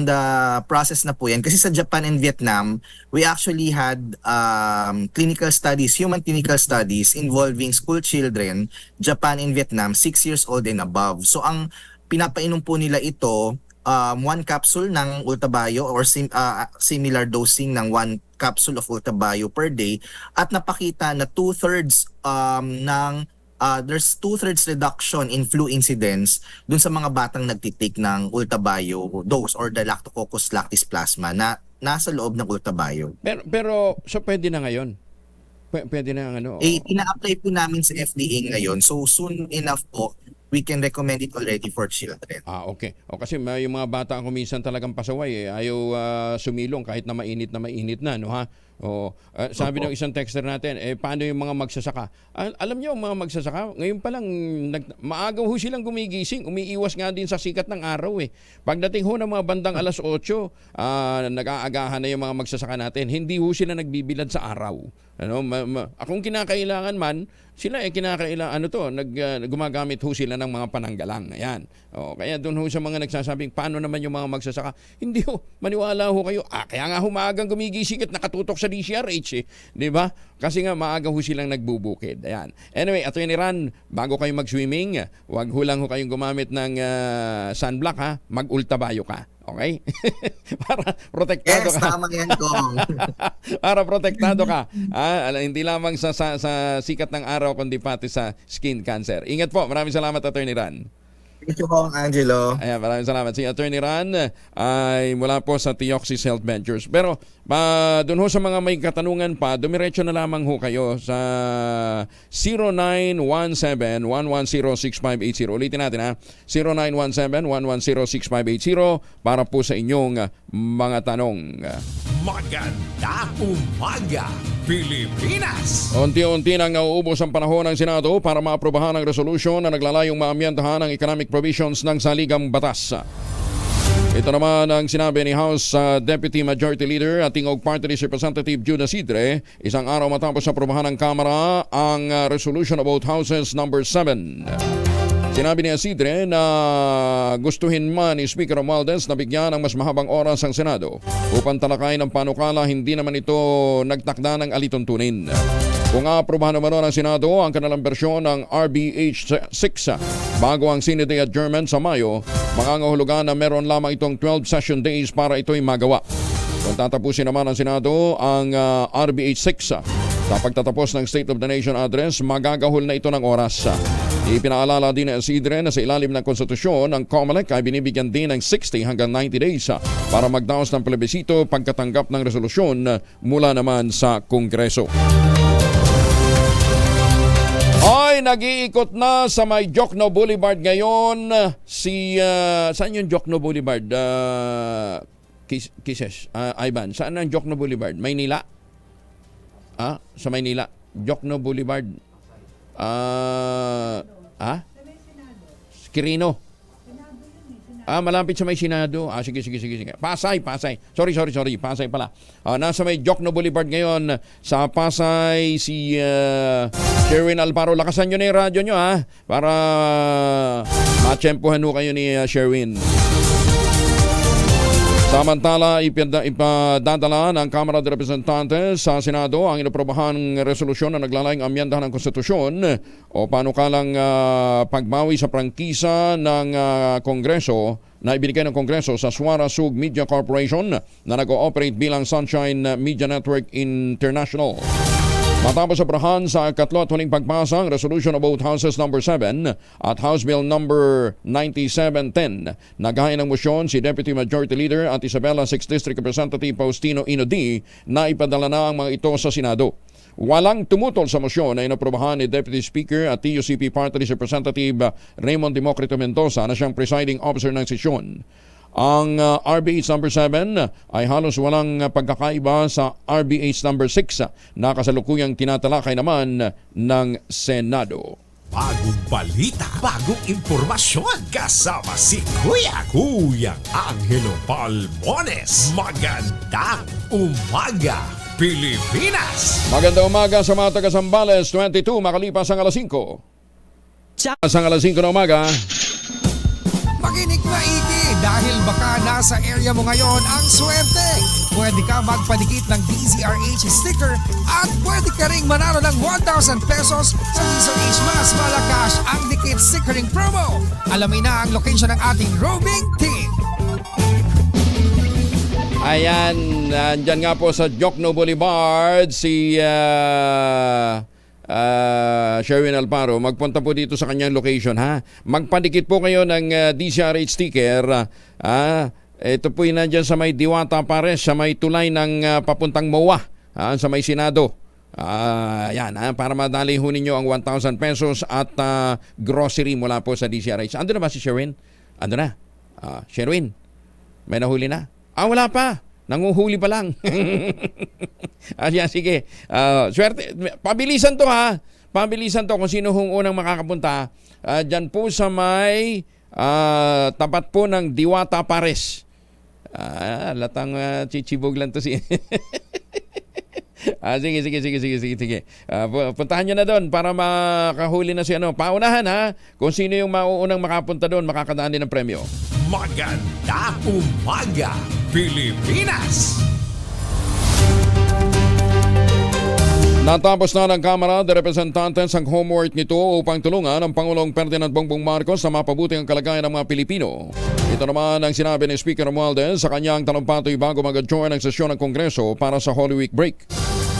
the process na po yan. Kasi sa Japan and Vietnam, we actually had human clinical studies involving school children, Japan and Vietnam, 6 years old and above. So ang pinapainom po nila ito, 1 capsule ng Ultabio or similar dosing ng 1 capsule of Ultabio per day, at napakita na 2/3 there's 2/3 reduction in flu incidence dun sa mga batang nagtitake ng Ultabio dose or the Lactococcus lactis plasma na nasa loob ng Ultabio. Pero so pwede na ngayon? Pwede na Ina-apply po namin sa FDA ngayon. So soon enough po, we can recommend it already for children. Okay. Kasi may yung mga bata kung minsan talagang pasaway, ayaw sumilong kahit na mainit na, no ha? Sabi ng isang texter natin, paano yung mga magsasaka? Alam niyo, mga magsasaka, ngayon pa lang, maagaw ho silang gumigising, umiiwas nga din sa sikat ng araw Pagdating ho ng mga bandang alas 8, nag-aagahan na yung mga magsasaka natin, hindi ho sila nagbibilad sa araw. Kung kinakailangan man, sila kinakailangan, gumagamit ho sila ng mga pananggalang. Ayan. Kaya doon ho sa mga nagsasabing, paano naman yung mga magsasaka? Hindi ho, maniwala ho kayo. Kaya nga ho maagang gumigising at nakatutok sa DCRH di ba? Kasi nga maaga ho silang nagbubukid. Ayan. Anyway, Attorney Ran, bago kayo mag-swimming, wag ho lang ho kayong gumamit ng sunblock ha, mag-Ultabio ka. Okay? Para protektado ka. Yes, tama yan, Kong. Para protektado ka. Hindi lamang sa sikat ng araw, kundi pati sa skin cancer. Ingat po. Maraming salamat, Attorney Ran. Thank you, Kong Angelo. Ayan, maraming salamat. Si Attorney Ran ay mula po sa Theoxis Health Ventures. Pero doon ho sa mga may katanungan pa, dumiretso na lamang ho kayo sa 0917-110-6580. Ulitin natin ha, 0917-110-6580 para po sa inyong mga tanong. Maganda umaga, Pilipinas! Unti-unti nang nauubos ang panahon ng Senado para maaprobahan ang resolusyon na naglalayong maamyandahan ang economic provisions ng saligang batas. Ito naman ang sinabi ni House Deputy Majority Leader at Tingog Party List Representative Judah Sidre, isang araw matapos aprobahan ng Kamara ang Resolution about Houses number 7. Sinabi ni Sidre na gustuhin man ni Speaker Romualdez na bigyan ng mas mahabang oras ang Senado upang talakayin ang panukala, hindi naman ito nagtakda ng alituntunin. Kung aprobahan naman ng Senado ang kanilang bersyon ng RBH 6 bago ang Senate adjournment sa Mayo, mangangahulugan na meron lamang itong 12 session days para ito'y magawa. Kung tatapusin naman ng Senado ang RBH 6 sa pagtatapos ng State of the Nation Address, magagahol na ito ng oras. Ipinaalala din ni Isidre na sa ilalim ng konstitusyon, ang COMELEC ay binibigyan din ng 60 hanggang 90 days para magdaos ng plebisito pagkatanggap ng resolusyon mula naman sa Kongreso. Ay, nag-iikot na sa may Jokno Boulevard ngayon saan yung Jokno Boulevard? Kisses. Ivan, saan ang Jokno Boulevard? Maynila? Sa Maynila. Jokno Boulevard. Quirino. Malapit sa may Senado. Sige. Pasay. Sorry. Pasay pala. Nasa may Jokno Boulevard ngayon sa Pasay si Sherwin Alparo. Lakasan nyo na yung radyo nyo para matsyempohan kayo ni Sherwin. Samantala, ipadadala ng Kamara de Representantes sa Senado ang inaprobahang resolusyon na naglalayong amyendahan ng konstitusyon o panukalang pagbawi sa prangkisa ng Kongreso na ibinigay ng Kongreso sa Suara Sug Media Corporation na nag-ooperate bilang Sunshine Media Network International. Matapos abrahan sa katlo at huling pagpasa ang Resolution of both Houses number 7 at House Bill number 9710, naghain ng motion si Deputy Majority Leader at Isabela 6th District Representative Faustino Inodi na ipadala na ang mga ito sa Senado. Walang tumutol sa mosyon na inaprobahan ni Deputy Speaker at TUCP Party List Representative Raymond Democrito Mendoza na siyang presiding officer ng sesyon. Ang RBH number 7 ay halos walang pagkakaiba sa RBH number 6 na kasalukuyang tinatalakay naman ng Senado. Bagong balita, bagong impormasyon, kasama si Kuyang Angelo Palmones. Magandang umaga, Pilipinas! Magandang umaga sa mga taga-Zambales, 22 makalipas ang alas 5. Sa alas 5 na umaga. Makinig maigi dahil baka nasa area mo ngayon ang swerte. Pwede ka magpadikit ng DZRH sticker at pwede ka ring manalo ng 1,000 pesos sa DZRH Mas Malakas ang Dikit Stickering Promo. Alamin na ang location ng ating roaming team. Ayan, nandyan nga po sa Jokno Boulevard si Sherwin Alparo. Magpunta po dito sa kanyang location Magpadikit po kayo ng DZRH sticker. Ito po yung nandyan sa may Diwata Pares, sa may tulay ng papuntang MOA, sa may Senado. Para madali ho ninyo ang 1,000 pesos at grocery mula po sa DZRH. Ando na ba si Sherwin? Ando na. Sherwin, may nahuli na? Wala pa. Nanguhuli pa lang. Sige. Swerte. Pabilisan to Pabilisan to kung sino hong unang makakapunta. Diyan po sa may tapat po ng Diwata Pares. Latang chichibog lang to si... Sige. Puntahan nyo na doon para makahuli na si paunahan kung sino yung mauunang makapunta doon, makakadaan din ng premyo. Magandang umaga, Pilipinas! Natapos na ng Kamara de Representantes ang homework nito upang tulungan ang Pangulong Ferdinand Bongbong Marcos sa mapabuti ang kalagayan ng mga Pilipino. Ito naman ang sinabi ni Speaker Romualdez sa kanyang talumpatoy bago mag-adjourn ang sesyon ng Kongreso para sa Holy Week break.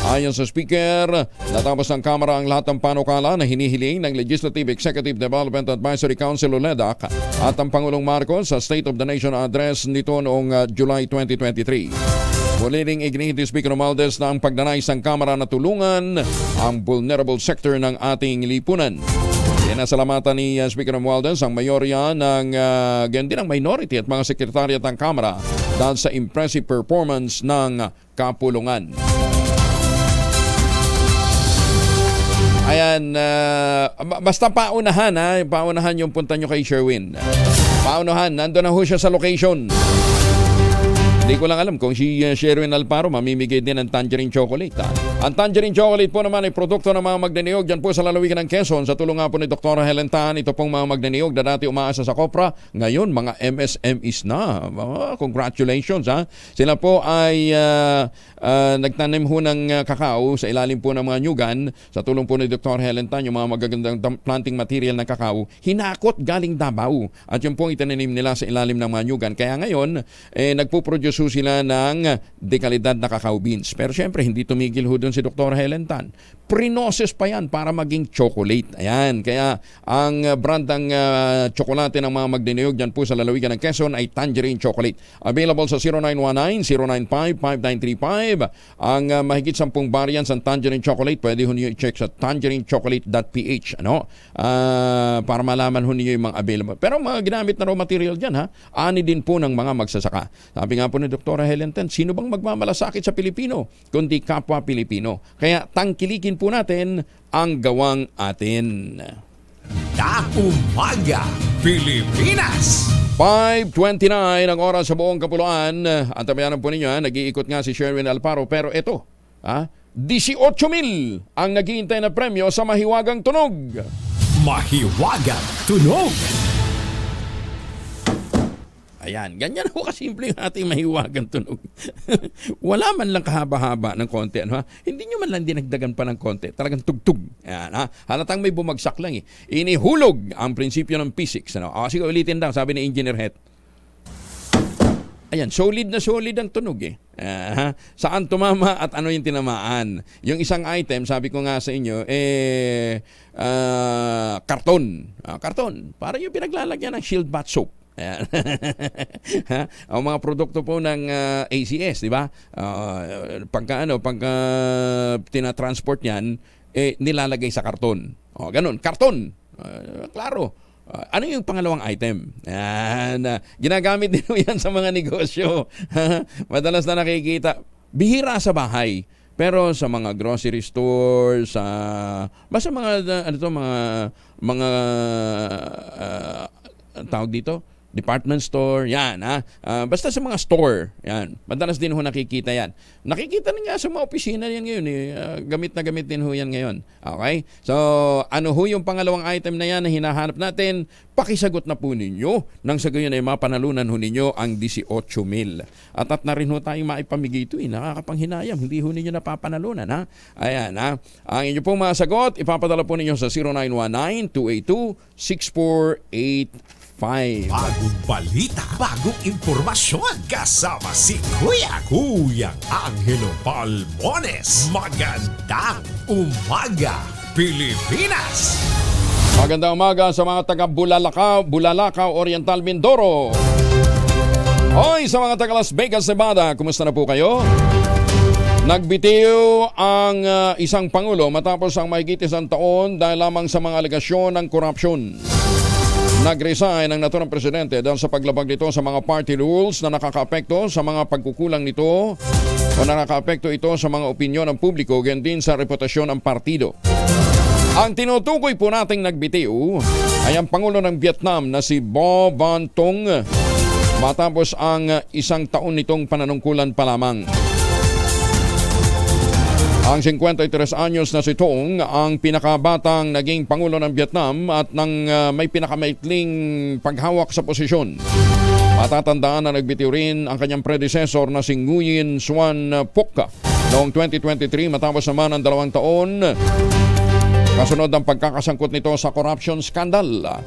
Ayon sa Speaker, natapos ng Kamara ang lahat ng panukala na hinihiling ng Legislative Executive Development Advisory Council o LEDAC at ang Pangulong Marcos sa State of the Nation address nito noong July 2023. Muli ring ignitin ni Speaker Romualdez na ang pagdanais ng Kamara na tulungan ang vulnerable sector ng ating lipunan. Pinasalamatan ni Speaker Romualdez ang mayorya ng ganyan din ang minority at mga sekretarya ng Kamara dahil sa impressive performance ng kapulungan. Ayan, basta paunahan yung punta nyo kay Sherwin. Paunahan, nandun na ho siya sa location. Hindi ko lang alam kung si Sherwin Alparo mamimigay din ng tangerine chocolate. Ang tangerine chocolate po naman ay produkto ng mga magnaniyog dyan po sa lalawigan ng Quezon. Sa tulong nga po ni Dr. Helen Tan, ito pong mga magnaniyog na dati umaasa sa Copra. Ngayon, mga MSMEs na. Congratulations Sila po ay nagtanim ho ng kakao sa ilalim po ng mga nyugan. Sa tulong po ni Dr. Helen Tan, yung mga magagandang planting material ng kakao, hinakot galing Davao. At yung pong itananim nila sa ilalim ng mga nyugan. Kaya ngayon, nagpo-produce sila ng dekalidad na cacao beans. Pero syempre, hindi tumigil ho doon si Dr. Helen Tan. Pre-process pa yan para maging chocolate. Ayan. Kaya ang brand ng tsokolate ng mga magdiniyog dyan po sa lalawigan ng Quezon ay Tangerine Chocolate. Available sa 0919-095-5935. Ang mahigit 10 variants ng Tangerine Chocolate, pwede ho niyo i-check sa tangerinechocolate.ph. Ano? Para malaman ho niyo yung mga available. Pero mga ginamit na raw material dyan, ha? Ani din po ng mga magsasaka. Sabi nga po ni Dr. Helen Ten, sino bang magmamalasakit sa Pilipino kundi kapwa Pilipino? Kaya tangkilikin po natin ang gawang atin. Umaga, Pilipinas! 5:29 ang oras sa buong Kapuluan. Ang tabayanan po ninyo, nag-iikot nga si Sherwin Alparo. Pero ito, 18,000 ang naghihintay na premyo sa Mahiwagang Tunog. Mahiwagang Tunog! Ayan, ganyan ho kasimple yung ating Mahiwagang Tunog. Wala man lang kahaba-haba ng konti. Ano, ha? Hindi nyo man lang dinagdagan pa ng konti. Talagang tugtog. Ayan, ha? Halatang may bumagsak lang. Inihulog ang prinsipyo ng physics. Ano? Sige, ulitin daw, sabi ni Engineer Het. Ayan, solid na solid ang tunog saan tumama at ano yung tinamaan. Yung isang item, sabi ko nga sa inyo, karton. Karton. Para yung pinaglalagyan ng shield bath soap. Ayan. Ang mga produkto po ng ACS, di ba? Pagka tinatransport yan, nilalagay sa karton. Ganun, karton. Klaro. Ano yung pangalawang item? Ginagamit din yan sa mga negosyo. Madalas na nakikita. Bihira sa bahay. Pero sa mga grocery stores, basta mga tawag dito, department store, yan basta sa mga store, yan. Madalas din ho nakikita yan. Nakikita na nga sa mga opisina yan ngayon gamit na gamit din ho yan ngayon. Okay? So, ano ho yung pangalawang item na yan na hinahanap natin? Pakisagot na po ninyo nang sa gayon ay mapanalunan ho ninyo ang 18,000. At na rin ho tayong maipamigay ito nakakapanghinayang, hindi ho ninyo napapanalunan Ayan Ang inyo pong mga sagot, ipapadala po ninyo sa 0919-282-6485. Bagong balita, bagong impormasyon. Kasama si Kuyang Angelo Palmones. Magandang umaga, Pilipinas! Magandang umaga sa mga taga Bulalakaw, Oriental, Mindoro. Hoy, sa mga taga Las Vegas, Nevada, kumusta na po kayo? Nagbitiw ang isang pangulo matapos ang mahigit isang taon dahil lamang sa mga alegasyon ng korupsyon. Nag-resign ang naturang presidente dahil sa paglabag nito sa mga party rules na nakakaapekto sa mga pagkukulang nito o nakakaapekto ito sa mga opinyon ng publiko ganyan din sa reputasyon ng partido. Ang tinutukoy po nating nagbitiw ay ang Pangulo ng Vietnam na si Vo Van Tong matapos ang isang taon nitong pananungkulan pa lamang. Ang 53 anyos na si Tong ang pinakabatang naging Pangulo ng Vietnam at nang may pinakamaitling paghawak sa posisyon. Matatandaan na nagbitiw rin ang kanyang predecessor na si Nguyen Xuan Phuc noong 2023 matapos naman ang 2 taon kasunod ang pagkakasangkot nito sa corruption scandal.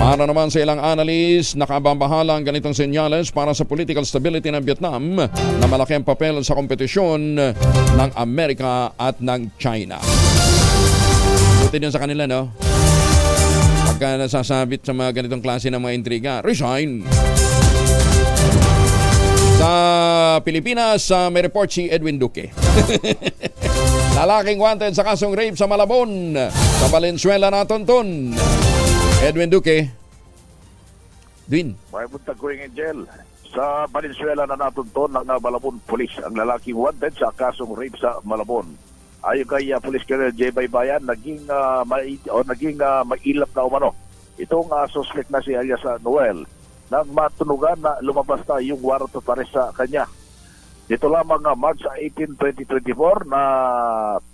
Para naman sa ilang analyst, nakabambahala ang ganitong senyales para sa political stability ng Vietnam na malaki ang papel sa kompetisyon ng Amerika at ng China. Buti din sa kanila, no? Pagka nasasabit sa mga ganitong klase ng mga intriga, resign! Sa Pilipinas, may report si Edwin Duque. Lalaking wanted sa kasong rape sa Malabon. Sa Valenzuela natuntun. Edwin Duque. Dwin. May punta ko yung Angel. Sa Valenzuela na natuntun ng Malabon Police ang lalaking wanted sa kasong rape sa Malabon. Ayon kay Police Colonel J. Baybayan, naging mailap na umano. Itong suspect na si alias Noel nang matunugan na lumabas na yung warrant of arrest sa kanya. Dito lamang March 18, 2024 na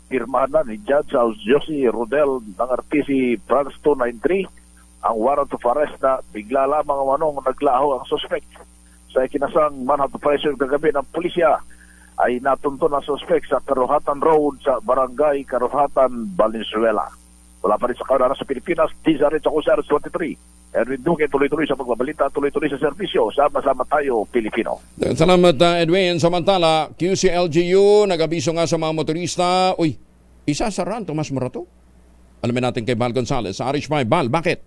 pirmahan na ni Judge Josie Rodel ng RTC Branch 293 ang warrant of arrest na bigla lamang umanong naglaho ang suspect. Sa ikinasang manhunt operation kagabi ng pulisya ay natunto ang suspect sa Karuhatan Road sa Barangay Karuhatan, Valenzuela. Wala pa rin sa kaunara sa Pilipinas, Dizarit sa Kusar 23. Edwin Duque, tuloy-tuloy sa pagbabalita, tuloy-tuloy sa serbisyo. Sama-sama tayo, Pilipino. Salamat, Edwin. Samantala, QCLGU, nag-abiso nga sa mga motorista, isasara ang Tomas Morato? Alamin natin kay Val Gonzales sa RH5. Val, bakit?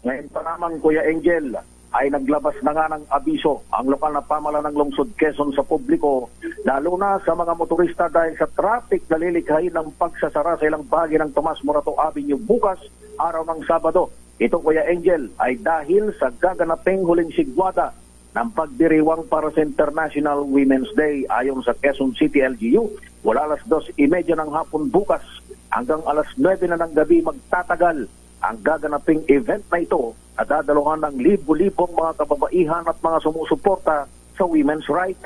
Ngayon pa naman, Kuya Angel, ay naglabas na nga ng abiso ang lokal na pamahalaan ng lungsod Quezon sa publiko, lalo na sa mga motorista dahil sa traffic na lilikhain ng pagsasara sa ilang bahagi ng Tomas Morato Avenue bukas, araw ng Sabado. Ito, Kuya Angel, ay dahil sa gaganaping huling sigwada ng pagdiriwang para sa International Women's Day. Ayon sa Quezon City LGU, wala alas 2:30 ng hapon bukas hanggang alas 9 na ng gabi magtatagal ang gaganaping event na ito at dadaluhan ng libo-libong mga kababaihan at mga sumusuporta sa women's right.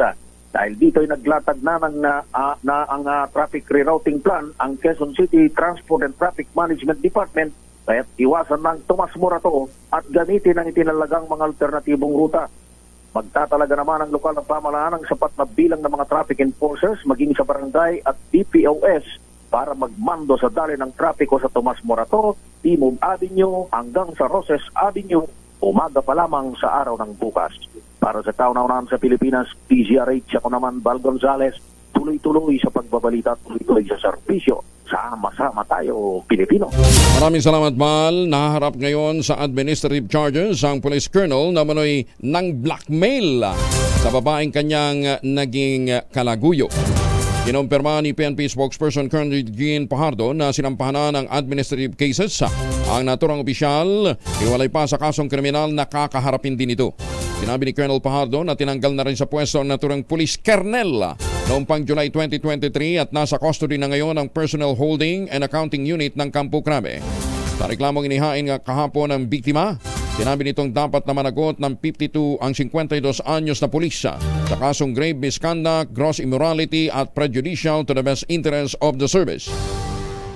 Dahil dito ay naglatag na ang traffic rerouting plan ang Quezon City Transport and Traffic Management Department, kaya't iwasan ng Tomas Morato at gamitin ang itinalagang mga alternatibong ruta. Magtatalaga naman ang lokal na pamahalaan ng sapat na bilang ng mga traffic enforcers maging sa barangay at DPOS para magmando sa daloy ng trapiko sa Tomas Morato, Timog Avenue hanggang sa Roses Avenue, umaga pa lamang sa araw ng bukas. Para sa kauna-unahan sa Pilipinas, PGRH, ako naman, Val Gonzales, tuloy-tuloy sa pagbabalita, tuloy-tuloy sa serbisyo. Sama-sama tayo, Pilipino. Maraming salamat, Val. Naharap ngayon sa administrative charges ang police colonel na manoy ng blackmail sa babaeng kanyang naging kalaguyo. Kinumpirma ni PNP spokesperson Colonel Jean Pajardo na sinampahan ng administrative cases ang naturang opisyal. Iwalay pa sa kasong kriminal na kakaharapin din ito. Sinabi ni Colonel Pajardo na tinanggal na rin sa pwesto ang naturang police colonel noong pang July 2023 at nasa custody na ngayon ang Personnel Holding and Accounting Unit ng Campo Crame. Sa reklamong inihain nga kahapon ng biktima, sinabi nitong dapat na managot ng 52 ang 52 anyos na pulis sa kasong grave misconduct, gross immorality at prejudicial to the best interest of the service.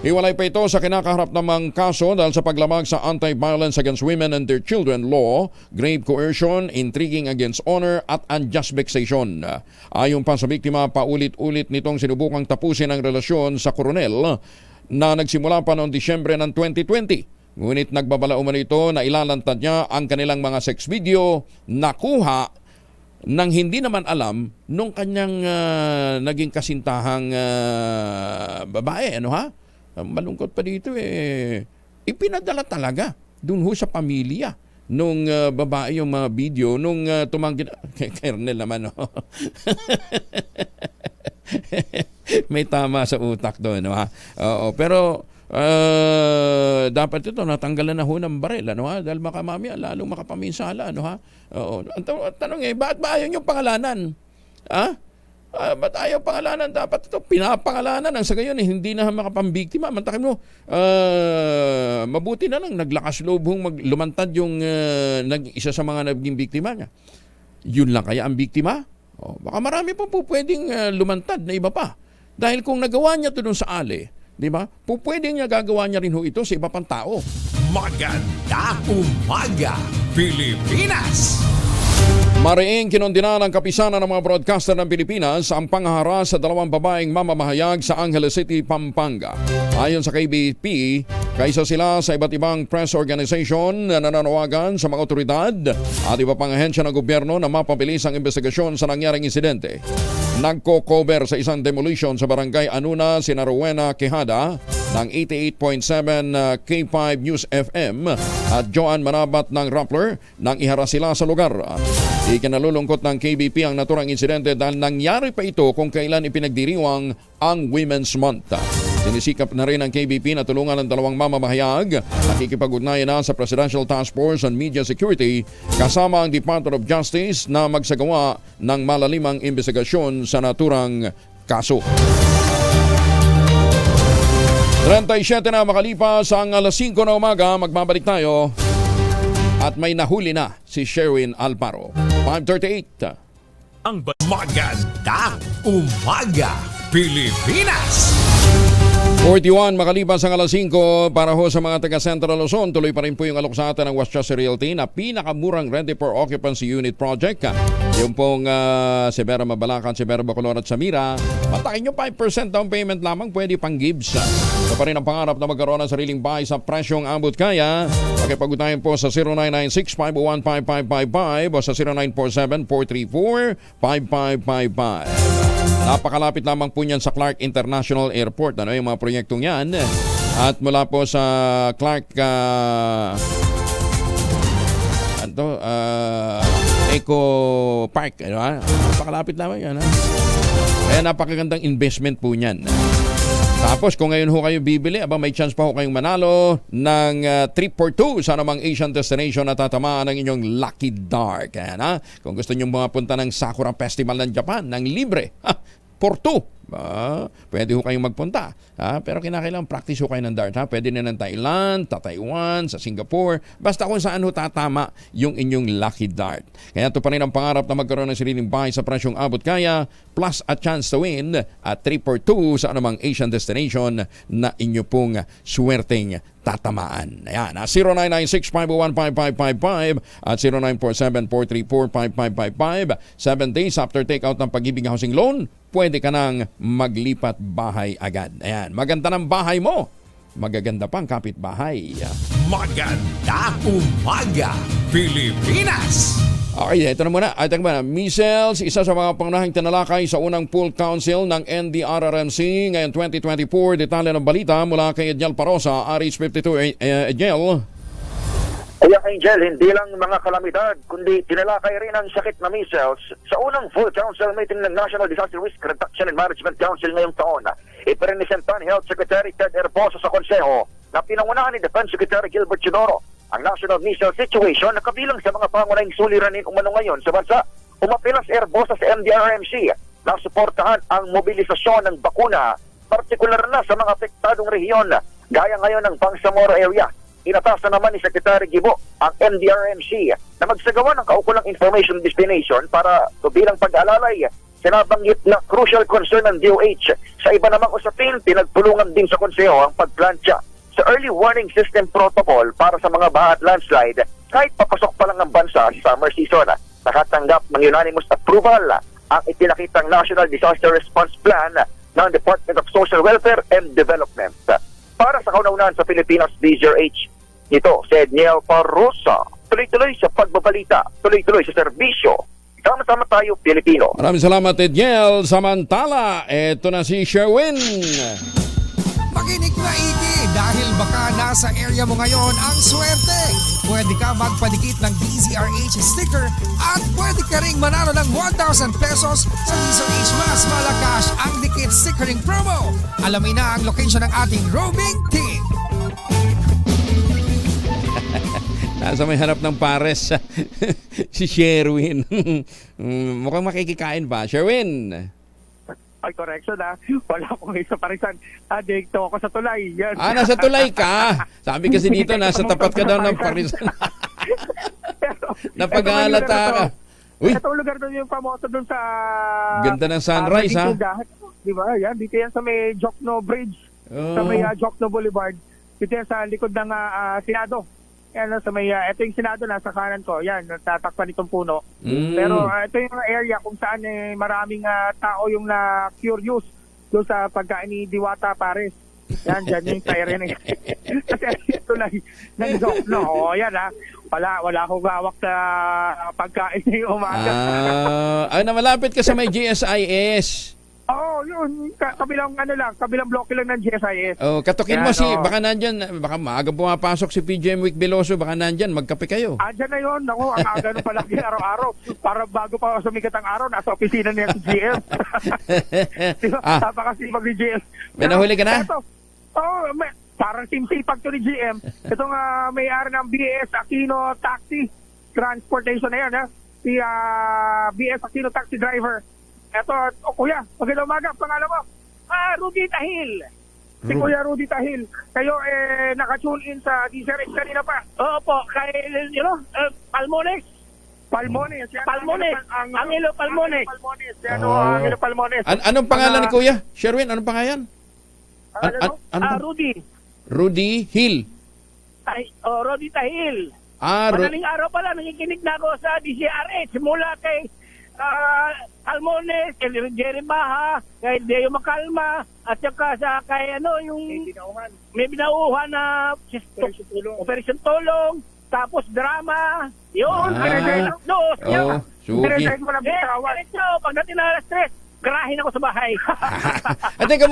Hiwalay pa ito sa kinakaharap namang kaso dahil sa paglamag sa Anti-Violence Against Women and Their Children Law, grave coercion, intriguing against honor at unjust vexation. Ayon pa sa biktima, paulit-ulit nitong sinubukang tapusin ang relasyon sa koronel na nagsimula pa noong Disyembre ng 2020. Ngunit nagbabala umano ito na ilalantad niya ang kanilang mga sex video na kuha nang hindi naman alam nung kanyang naging kasintahang babae. Ano ha? Malungkot pa dito ipinadala talaga dun ho sa pamilya nung babae yung mga video nung tumanggi Kernel naman. May tama sa utak doon. No, ha? Oo, pero dapat ito natanggalan na ho ng baril, ano ha? Dahil makamamaya lalong makapaminsala, ano ha? Oo. Ang tanong bakit ba ayaw niyong pangalanan? Ha? Ba't ayaw pangalanan? Dapat ito pinapangalanan ang sa gayon hindi na makapambiktima. Mantakin mo, mabuti na lang naglakas loob lumantad yung isa sa mga naging biktima niya. Yun lang kaya ang biktima? Baka marami pa po pwedeng lumantad na iba pa. Dahil kung nagawa niya ito dun sa ali, di ba? Pwedeng niya gagawa niya rin ho ito sa iba pang tao. Magandang umaga, Pilipinas! Mariing kinondena ng kapisanan ng mga broadcaster ng Pilipinas ang panghahara sa dalawang babaeng mamamahayag sa Angeles City, Pampanga. Ayon sa KBP, kaisa sila sa iba't ibang press organization na nananawagan sa mga otoridad at iba pang ahensya ng gobyerno na mapabilis ang investigasyon sa nangyaring insidente. Nagko-cover sa isang demolition sa barangay Anuna si Rowena Quijada ng 88.7 K5 News FM at Joan Manabat ng Rappler nang ihara sila sa lugar. Ikinalulungkot ng KBP ang naturang insidente dahil nangyari pa ito kung kailan ipinagdiriwang ang Women's Month. Sinisikap na rin ng KBP na tulungan ng dalawang mamamahayag. Nakikipag-ugnayan na sa Presidential Task Force on Media Security kasama ang Department of Justice na magsagawa ng malalimang investigasyon sa naturang kaso. 37 na makalipas ang alas 5 na umaga, magbabalik tayo at may nahuli na si Sherwin Alparo. 5:38. Ang magandang umaga, Pilipinas! 41 makalipas ang alas 5 para ho sa mga taga Central Luzon. Tuloy pa rin po yung alok sa atin ng Westchester Realty na pinakamurang ready for occupancy unit project. Yung pong Severa Mabalacan, Severa Bacolod at Samira. Matakin nyo 5% down payment lamang, pwede pang gives. Ito pa rin ang pangarap na magkaroon ng sariling bahay sa presyong abot kaya. Pakipag-ugnayan po sa 0996-501-5555 o sa 0947-434-5555. Napakalapit lamang po niyan sa Clark International Airport. Ano yung mga proyektong yan? At mula po sa Clark Eco Park. Ano? Napakalapit lamang yan. Kaya napakagandang investment po niyan. Tapos kung ngayon ho kayo bibili, may chance pa ho kayong manalo ng trip for two sa namang Asian destination na tatamaan ng inyong Lucky Dark. Ayan, ha? Kung gusto nyo mapunta ng Sakura Festival ng Japan, ng libre, for two. Pwede ho kayong magpunta. Pero kinakailangan practice ho kayo ng dart. Pwede na ng Thailand, Taiwan, sa Singapore. Basta kung saan ho tatama yung inyong lucky dart. Kaya ito pa rin ang pangarap na magkaroon ng sariling bahay sa presyong abot kaya plus a chance to win at 3 for 2 sa anumang Asian destination na inyo pong swerteng tatamaan. Ayan, 0996-501-5555 at 0947-434-5555. 7 days after takeout ng Pag-ibig Housing Loan, pwede ka nang maglipat bahay agad. Ayan, maganda ng bahay mo. Magaganda pang kapitbahay. Magandang umaga, Pilipinas! Okay, ito na muna. Measles, isa sa mga pangunahing tinalakay sa unang poll council ng NDRRMC ngayong 2024. Detalye ng balita mula kay Edgel Parosa, RH52. Edgel. Kaya Angel, hindi lang mga kalamidad, kundi tinalakay rin ang sakit na measles sa unang full council meeting ng National Disaster Risk Reduction and Management Council ngayong taon. Iprinisentan Health Secretary Ted Herbosa sa konseho na pinangunahan ni Defense Secretary Gilbert Chodoro ang national measles situation na kabilang sa mga pangunahing suliranin umano ngayon sa bansa. Umapilas Herbosa sa MDRRMC na suportahan ang mobilisasyon ng bakuna, partikular na sa mga apektadong rehiyon gaya ngayon ng Bangsamoro area. Inatasan naman ni Secretary Gibo ang MDRMC na magsagawa ng kaukulang information destination para bilang pag-alalay. Sinabanggit na crucial concern ng DOH. Sa iba namang usapin, pinagtulungan din sa konseho ang pagplantsa sa early warning system protocol para sa mga baha at landslide kahit papasok pa lang ang bansa sa summer season. Nakatanggap ng unanimous approval ang ipinakitang National Disaster Response Plan ng Department of Social Welfare and Development. Para sa kaunaunan sa Pilipinas DZRH, ito si Edniel Parosa. Tuloy-tuloy sa pagbabalita, tuloy-tuloy sa serbisyo. Sama-sama tayo, Pilipino. Maraming salamat, Edniel. Samantala, eto na si Sherwin. Makinig maigi dahil baka nasa area mo ngayon ang swerte. Pwede ka magpadikit ng DZRH sticker at pwede ka ring manalo ng 1,000 pesos sa DZRH Mas Malakas ang Dikit Stickering Promo. Alamin na ang location ng ating roving team. Nasa may hanap ng pares si Sherwin. Mukhang makikikain pa. Sherwin. Ay, correction wala akong isa parisan. Dito ako sa tulay. Yan. Nasa tulay ka. Sabi kasi dito, nasa tapat ka daw ng parisan. Napag-aalata ka. Uy. Itong lugar doon yung famoso doon sa... Ganda ng sunrise, ha? Di ba? Yan, dito yan sa may Jokno Bridge. Sa may Jokno Boulevard. Dito yan sa likod ng Senado. Yan, sa may, ito yung Senado nasa kanan ko. Yan, tatakpan itong puno. Pero ito yung area kung saan maraming tao yung na-curious doon sa pagkain ni Diwata Pares. Yan, dyan yung siren. Kasi ito lang ng Jokno. O, yan wala akong gawak sa pagkain ngayong umaga. Na malapit ka sa may GSIS. Oo, yun. Kabilang bloke lang ng GSIS. Katukin mo baka nandyan, baka maaga pumapasok si PJM Week Veloso, baka nandyan, magkape kayo. Andyan na yun. Naku, ang aga nung palagi araw-araw. Para bago pa sumikat ang araw, nasa opisina niya si GM. Napakasipag ni GM. May nahuli ka na? Parang simsipag to ni GM. Itong may-ari ng BS Aquino Taxi Transportation na yan. Si BS Aquino Taxi Driver. Eto, kuya, magandang umaga, pangalan mo? Rudy Tahil. Si Kuya Rudy Tahil. Kayo naka-tune in sa DZRH kanina pa. Opo, kay, Palmones. Palmones. Angelo Palmones. Angelo Palmones. Anong pangalan ni Kuya? Sherwin, anong pangalan? Rudy. Rudy Hill. Rudy Tahil. Madaling araw pala, nakikinig na ako sa DZRH mula kay Almones, kay Jerry Baha, kay Deo Macalma, at saka sa kay yung may binauhan na Operation Tulong, tapos drama, yun, suki. Diretso, pagdating na alas 3, garahin ako sa bahay. Teka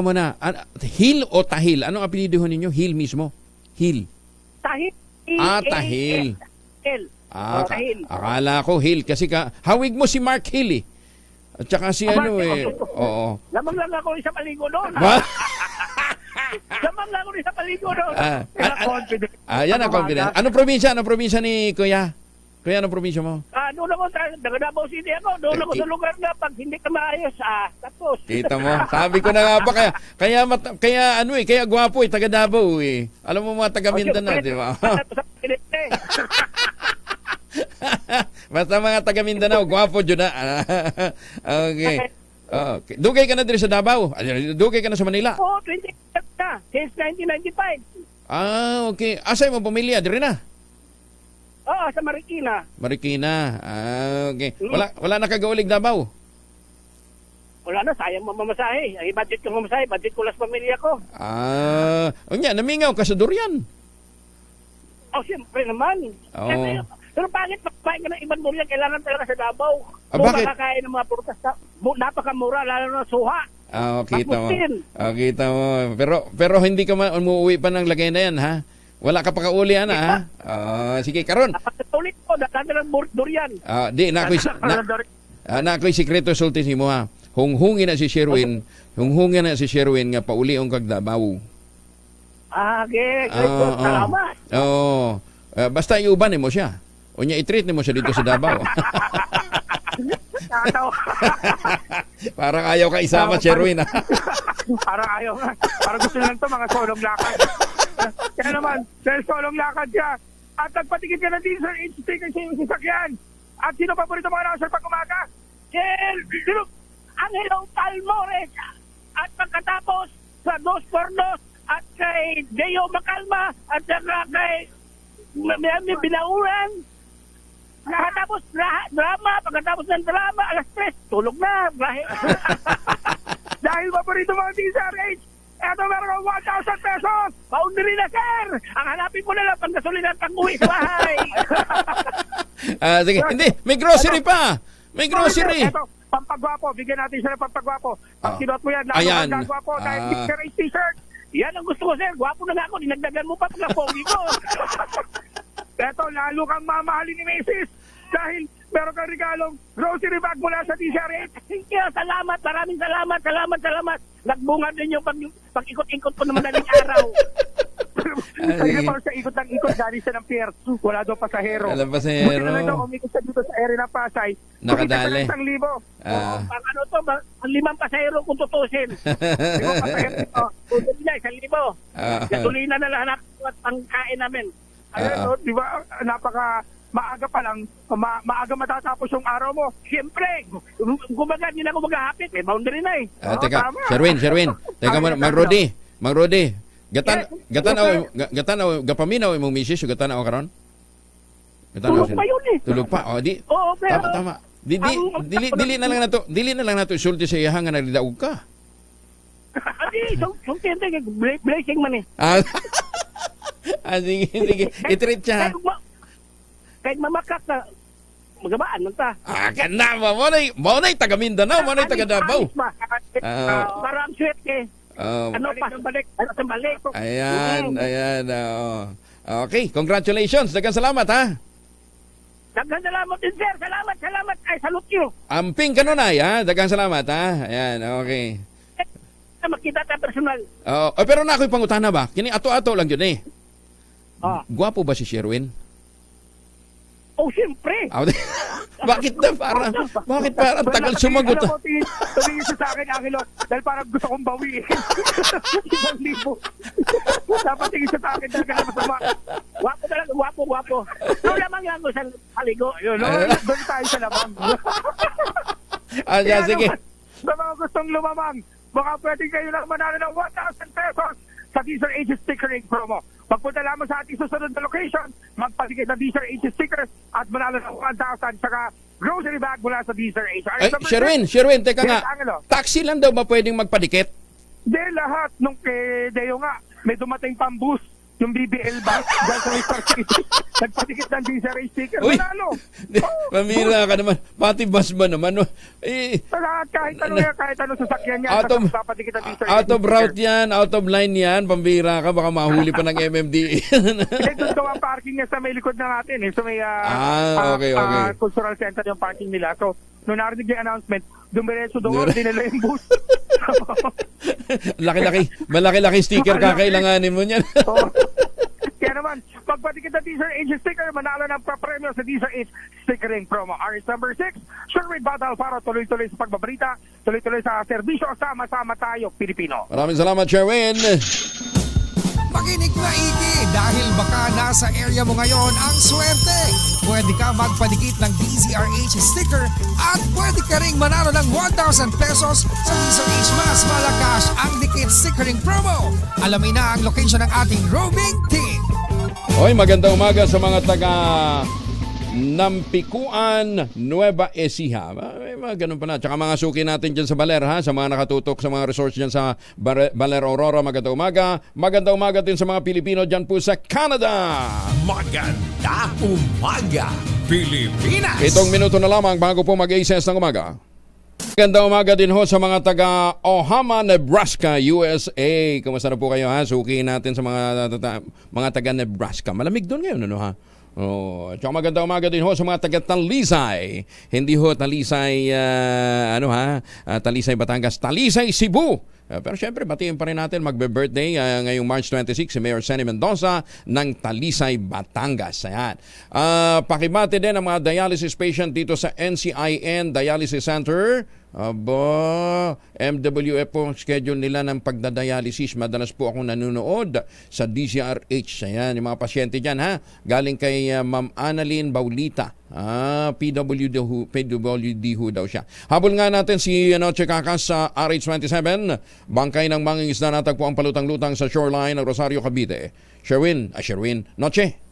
muna. Hil o Tahil? Anong apelido ninyo? Hil mismo? Hil. Tahil. Tahil. Tahil. Akala ko Hil kasi hawig mo si Mark Hill eh. At saka si oo. Lamang lang ako sa paligo doon. Lamang lang ako sa paligo doon. Confident. Yan ang confident. Anong probinsya ni Kuya? Kuya, anong probinsya mo? Doon ako, Davao City ako. Doon ako sa lugar na pag hindi ka maayos, tapos. Kita mo. Sabi ko na nga ba, kaya gwapo taga Davao eh. Alam mo mga taga Mindanao, di ba? Basta mga taga Mindanao, gwapo dyan na. Okay. Dugay ka na din sa Davao? Dugay ka na sa Manila? Oo, 20 years na. Since 1995. Okay. Asay mo pamilya? Dire na? Oo, sa Marikina. Okay. Wala nakagaulig Davao? Wala na, sayang mamamasahe. Ay, budget ko mamasahe. Budget ko lang sa pamilya ko. Namingaw ka sa durian. Siyempre naman. Pero bakit magpapain ka ng ibang durian? Kailangan talaga sa Davao. Bakit? Makakain ng mga prutas. Napakamura, lalo na suha. Kita mo. Pero hindi ka umuwi pa ng lagay na yan, ha? Wala ka pa kauli, ha? Sige, karon. Ulit ko, dadalang durian. Di, na ako'y sikreto sulti si mo, ha? Hunghungin na si Sherwin nga pauli ang kagdabaw. Okay. Salamat. Basta iuban mo siya. O niya i-treat mo siya dito sa Davao. Parang ayaw ka isama, Sherwin. Parang ayaw nga. Parang gusto lang ito, mga solong lakad. Kaya naman, dahil solong lakad siya. At nagpatikit ka na din sa sticker sa iyong sasakyan. At sino paborito mga announcer pag umaga? Angelo Palmores. At pagkatapos sa 2x2 at kay Deo Macalma at saka kay Miami Binauran. Pagkatapos ng drama, alas 3, tulog na. Dahil paborito mga DZRH, eto meron 1,000 pesos. Boundary na, sir. Ang hanapin mo na lang pang gasolina at pang-uwi sa bahay. Sige, hindi. May grocery pa. May grocery. Eto, pampagwapo. Bigyan natin siya ng pampagwapo. Pag kinot mo yan, lalo kang gagwapo. Dahil DZRH t-shirt. Yan ang gusto ko, sir. Gwapo na nga ako. Dinagdagan mo pa pag-pogi ko. Eto, lalo kang mamahalin ni Macy's. Dahil meron kang regalong grocery bag mula sa DZRH. Thank you. Salamat. Maraming salamat. Nagbunga din yung pag-ikot-ikot ko na madaling araw. Kasi parang sa ikot ng ikot, galing siya ng pier. Wala daw pasahero. Walang pasahero. Buti na lang daw, umikot siya dito sa area ng Pasay. Nakadali. 1,000. Pang ano to, ang 5 pasahero kung tutusin. 5 pasahero. Kung na, 1,000. Gasolina na lang at pangkain namin. Ayun, di ba, maaga pa lang, maaga matatapos yung araw mo. Siyempre, kumbaga, hindi na ako maghahapit. May boundary na eh. Teka, Sherwin. Teka, Mang Rodi. Gatanaw, gapaminaw imong misis, gatanaw karon? Tulog pa yun eh. Tulog pa. Oo, pero... Tama. Dili na lang nato isulti sa iya nga nagdaog ka. Adi, sulti blessing man eh. Sige. I-treat siya. Kahit mamakak na, magabaan man ta. Ganda ba? Mo na taga Mindanao, mo na taga Davao. Parang sweet eh. Balik. Ayan. Okay, congratulations. Daghang salamat, ha? Daghang salamat din, sir. Salamat. Ay, salute you. Amping kanunay, ha? Daghang salamat, ha? Ayan, okay. Makita tayo personal. Pero na ako'y pangutana ba? Kini ato-ato lang yun eh. Gwapo ba si Sherwin? Siyempre. Bakit para tagal sumagot? Tumingin siya sa akin, Angelo, dahil parang gusto kong bawiin. 1,000. Dapat tingin siya sa akin dahil ka na masama. Gwapo talaga, gwapo. Doon lamang lang ko sa haligo. Doon tayo sa lamang. Sige. Sa mga gustong lumamang, baka pwede kayo lang manalo ng 1,000 pesos sa DZRH stickering promo. Pagpunta lamang sa ating susunod na location, magpatigit ng DZRH stickers at manalo ng 1,000 saka grocery bag mula sa DZRH. Sherwin, teka nga. Taxi lang daw ba pwedeng magpadikit? Lahat. Nung kay Deo nga, may dumating pang bus yung BBL ba? Dahil sa may Star City, nagpatikit ng DZRH sticker. Uy! Manalo! Pamira ka naman. Pati bus ba naman? Kahit ano sasakyan niya, papatikit ng DZRH out of route yan, out of line yan. Pambira ka, baka mahuli pa ng MMDA. Doon daw ang parking niya sa may likod na natin. Sa may okay. cultural center yung parking nila. So, nung narinig yung announcement, dumiretso doon, dinala yung bus. Malaki-laki sticker kakailanganin mo niyan. Kaya naman, pagpatikit ng DZRH sticker, manalo ng papremyo sa DZRH stickering promo. RS number 6, Sherwin Battle para tuloy-tuloy sa pagbabalita, tuloy-tuloy sa serbisyo, sama-sama tayo, Pilipino. Maraming salamat, Sherwin. Makinig maigi dahil baka nasa area mo ngayon ang swerte. Pwede ka magpadikit ng DZRH sticker at pwede ka ring manalo ng 1,000 pesos sa DZRH Mas Malakas ang Dikit Stickering Promo. Alamin na ang location ng ating roving team. Hoy, magandang umaga sa mga taga Nampikuan, Nueva Ecija. May mga ganun pa na. Tsaka mga suki natin dyan sa Baler, ha? Sa mga nakatutok sa mga resorts dyan sa Baler, Aurora. Magandang umaga. Magandang umaga din sa mga Pilipino dyan po sa Canada. Magandang umaga, Pilipinas! 7 minuto na lamang bago po mag-ACS ng umaga. Magandang umaga din ho sa mga taga Omaha, Nebraska, USA. Kumusta na po kayo, ha? Suki natin sa mga taga Nebraska. Malamig doon ngayon, ano, ha? Tsaka magandang umaga din ho sa mga taga Talisay. Hindi ho Talisay, Talisay Batangas, Talisay Cebu. Pero syempre, batiin pa rin natin magbe-birthday ngayong March 26 si Mayor Senny Mendoza ng Talisay, Batangas. Ayan. Pakibati din ang mga dialysis patient dito sa NCIN Dialysis Center. MWF po schedule nila ng pagdadialysis. Madalas po ako nanonood sa DZRH. Ayan, yung mga pasyente dyan, ha? Galing kay Ma'am Annalyn Baulita. PWD ho daw siya. Habol nga natin si Noche Kakas sa RH27. Bangkay ng mangingisda natagpo ang palutang-lutang sa shoreline ng Rosario, Cavite. Sherwin, Noche.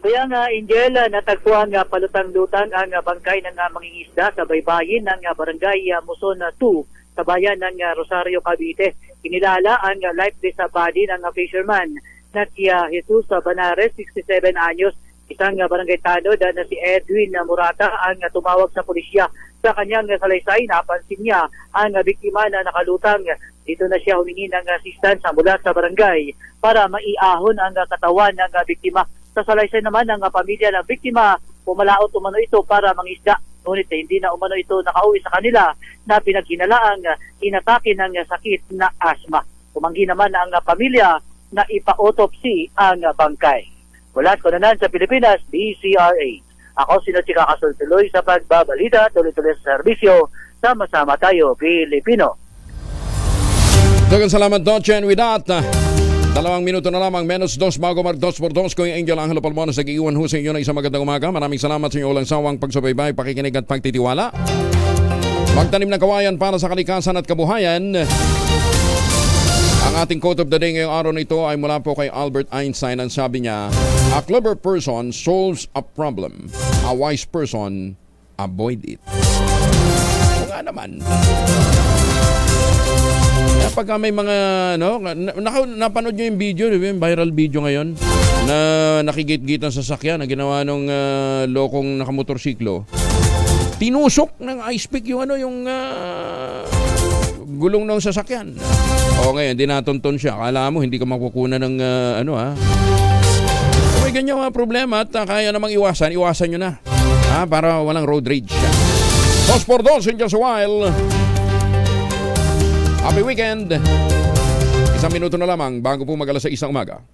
Kaya nga, Angel, natagpuan nga palutang-lutang ang bangkay ng mangingisda sa baybayin ng barangay Muson 2 sa bayan ng Rosario, Cavite. Kinilala ang life vest body ng fisherman na si Jesus Banares, 67 anyos, isang barangay tanod na si Edwin Murata ang tumawag sa pulisya. Sa kanyang salaysay, napansin niya ang biktima na nakalutang. Dito na siya humingi ng assistance mula sa barangay para maiahon ang katawan ng biktima. Sa salaysay naman ng pamilya ng biktima, pumalaot umano ito para mangisda. Ngunit hindi na umano ito nakauwi sa kanila na pinaghinalaang inatake ng sakit na asma. Tumanggi naman ang pamilya na ipa-autopsy ang bangkay. Mula sa Pilipinas, DZRH. Ako si Noche Kakas, tuloy sa pagbabalita, tuloy-tuloy sa serbisyo. Sama-sama tayo, Pilipino. Dagang salamat, Noche, and with that, 2 minuto na lamang, -2 bago mag 2x2 ko yung Angel Angelo Palmono sa giiwan ho sa inyo na isang magandang umaga. Maraming salamat sa inyo walang sawang pagsubaybay, pakikinig at pagtitiwala. Magtanim ng kawayan para sa kalikasan at kabuhayan. Ang ating quote of the day ngayong araw na ito ay mula po kay Albert Einstein. Ang sabi niya, "A clever person solves a problem. A wise person avoid it." O nga naman. Pagka may mga, napanood nyo yung video, yung viral video ngayon, na nakigit-gitan sa sasakyan na ginawa ng lokong nakamotorsiklo. Tinusok ng ice pick yung gulong ng sasakyan. O ngayon, dinatonton siya. Akala mo, hindi ka makukunan ng Kung may ganyan mga problema at kaya namang iwasan nyo na. Para walang road rage. 2x2 in just a while. Happy weekend! 1 minuto na lamang bago po mag-alas 6 ng umaga.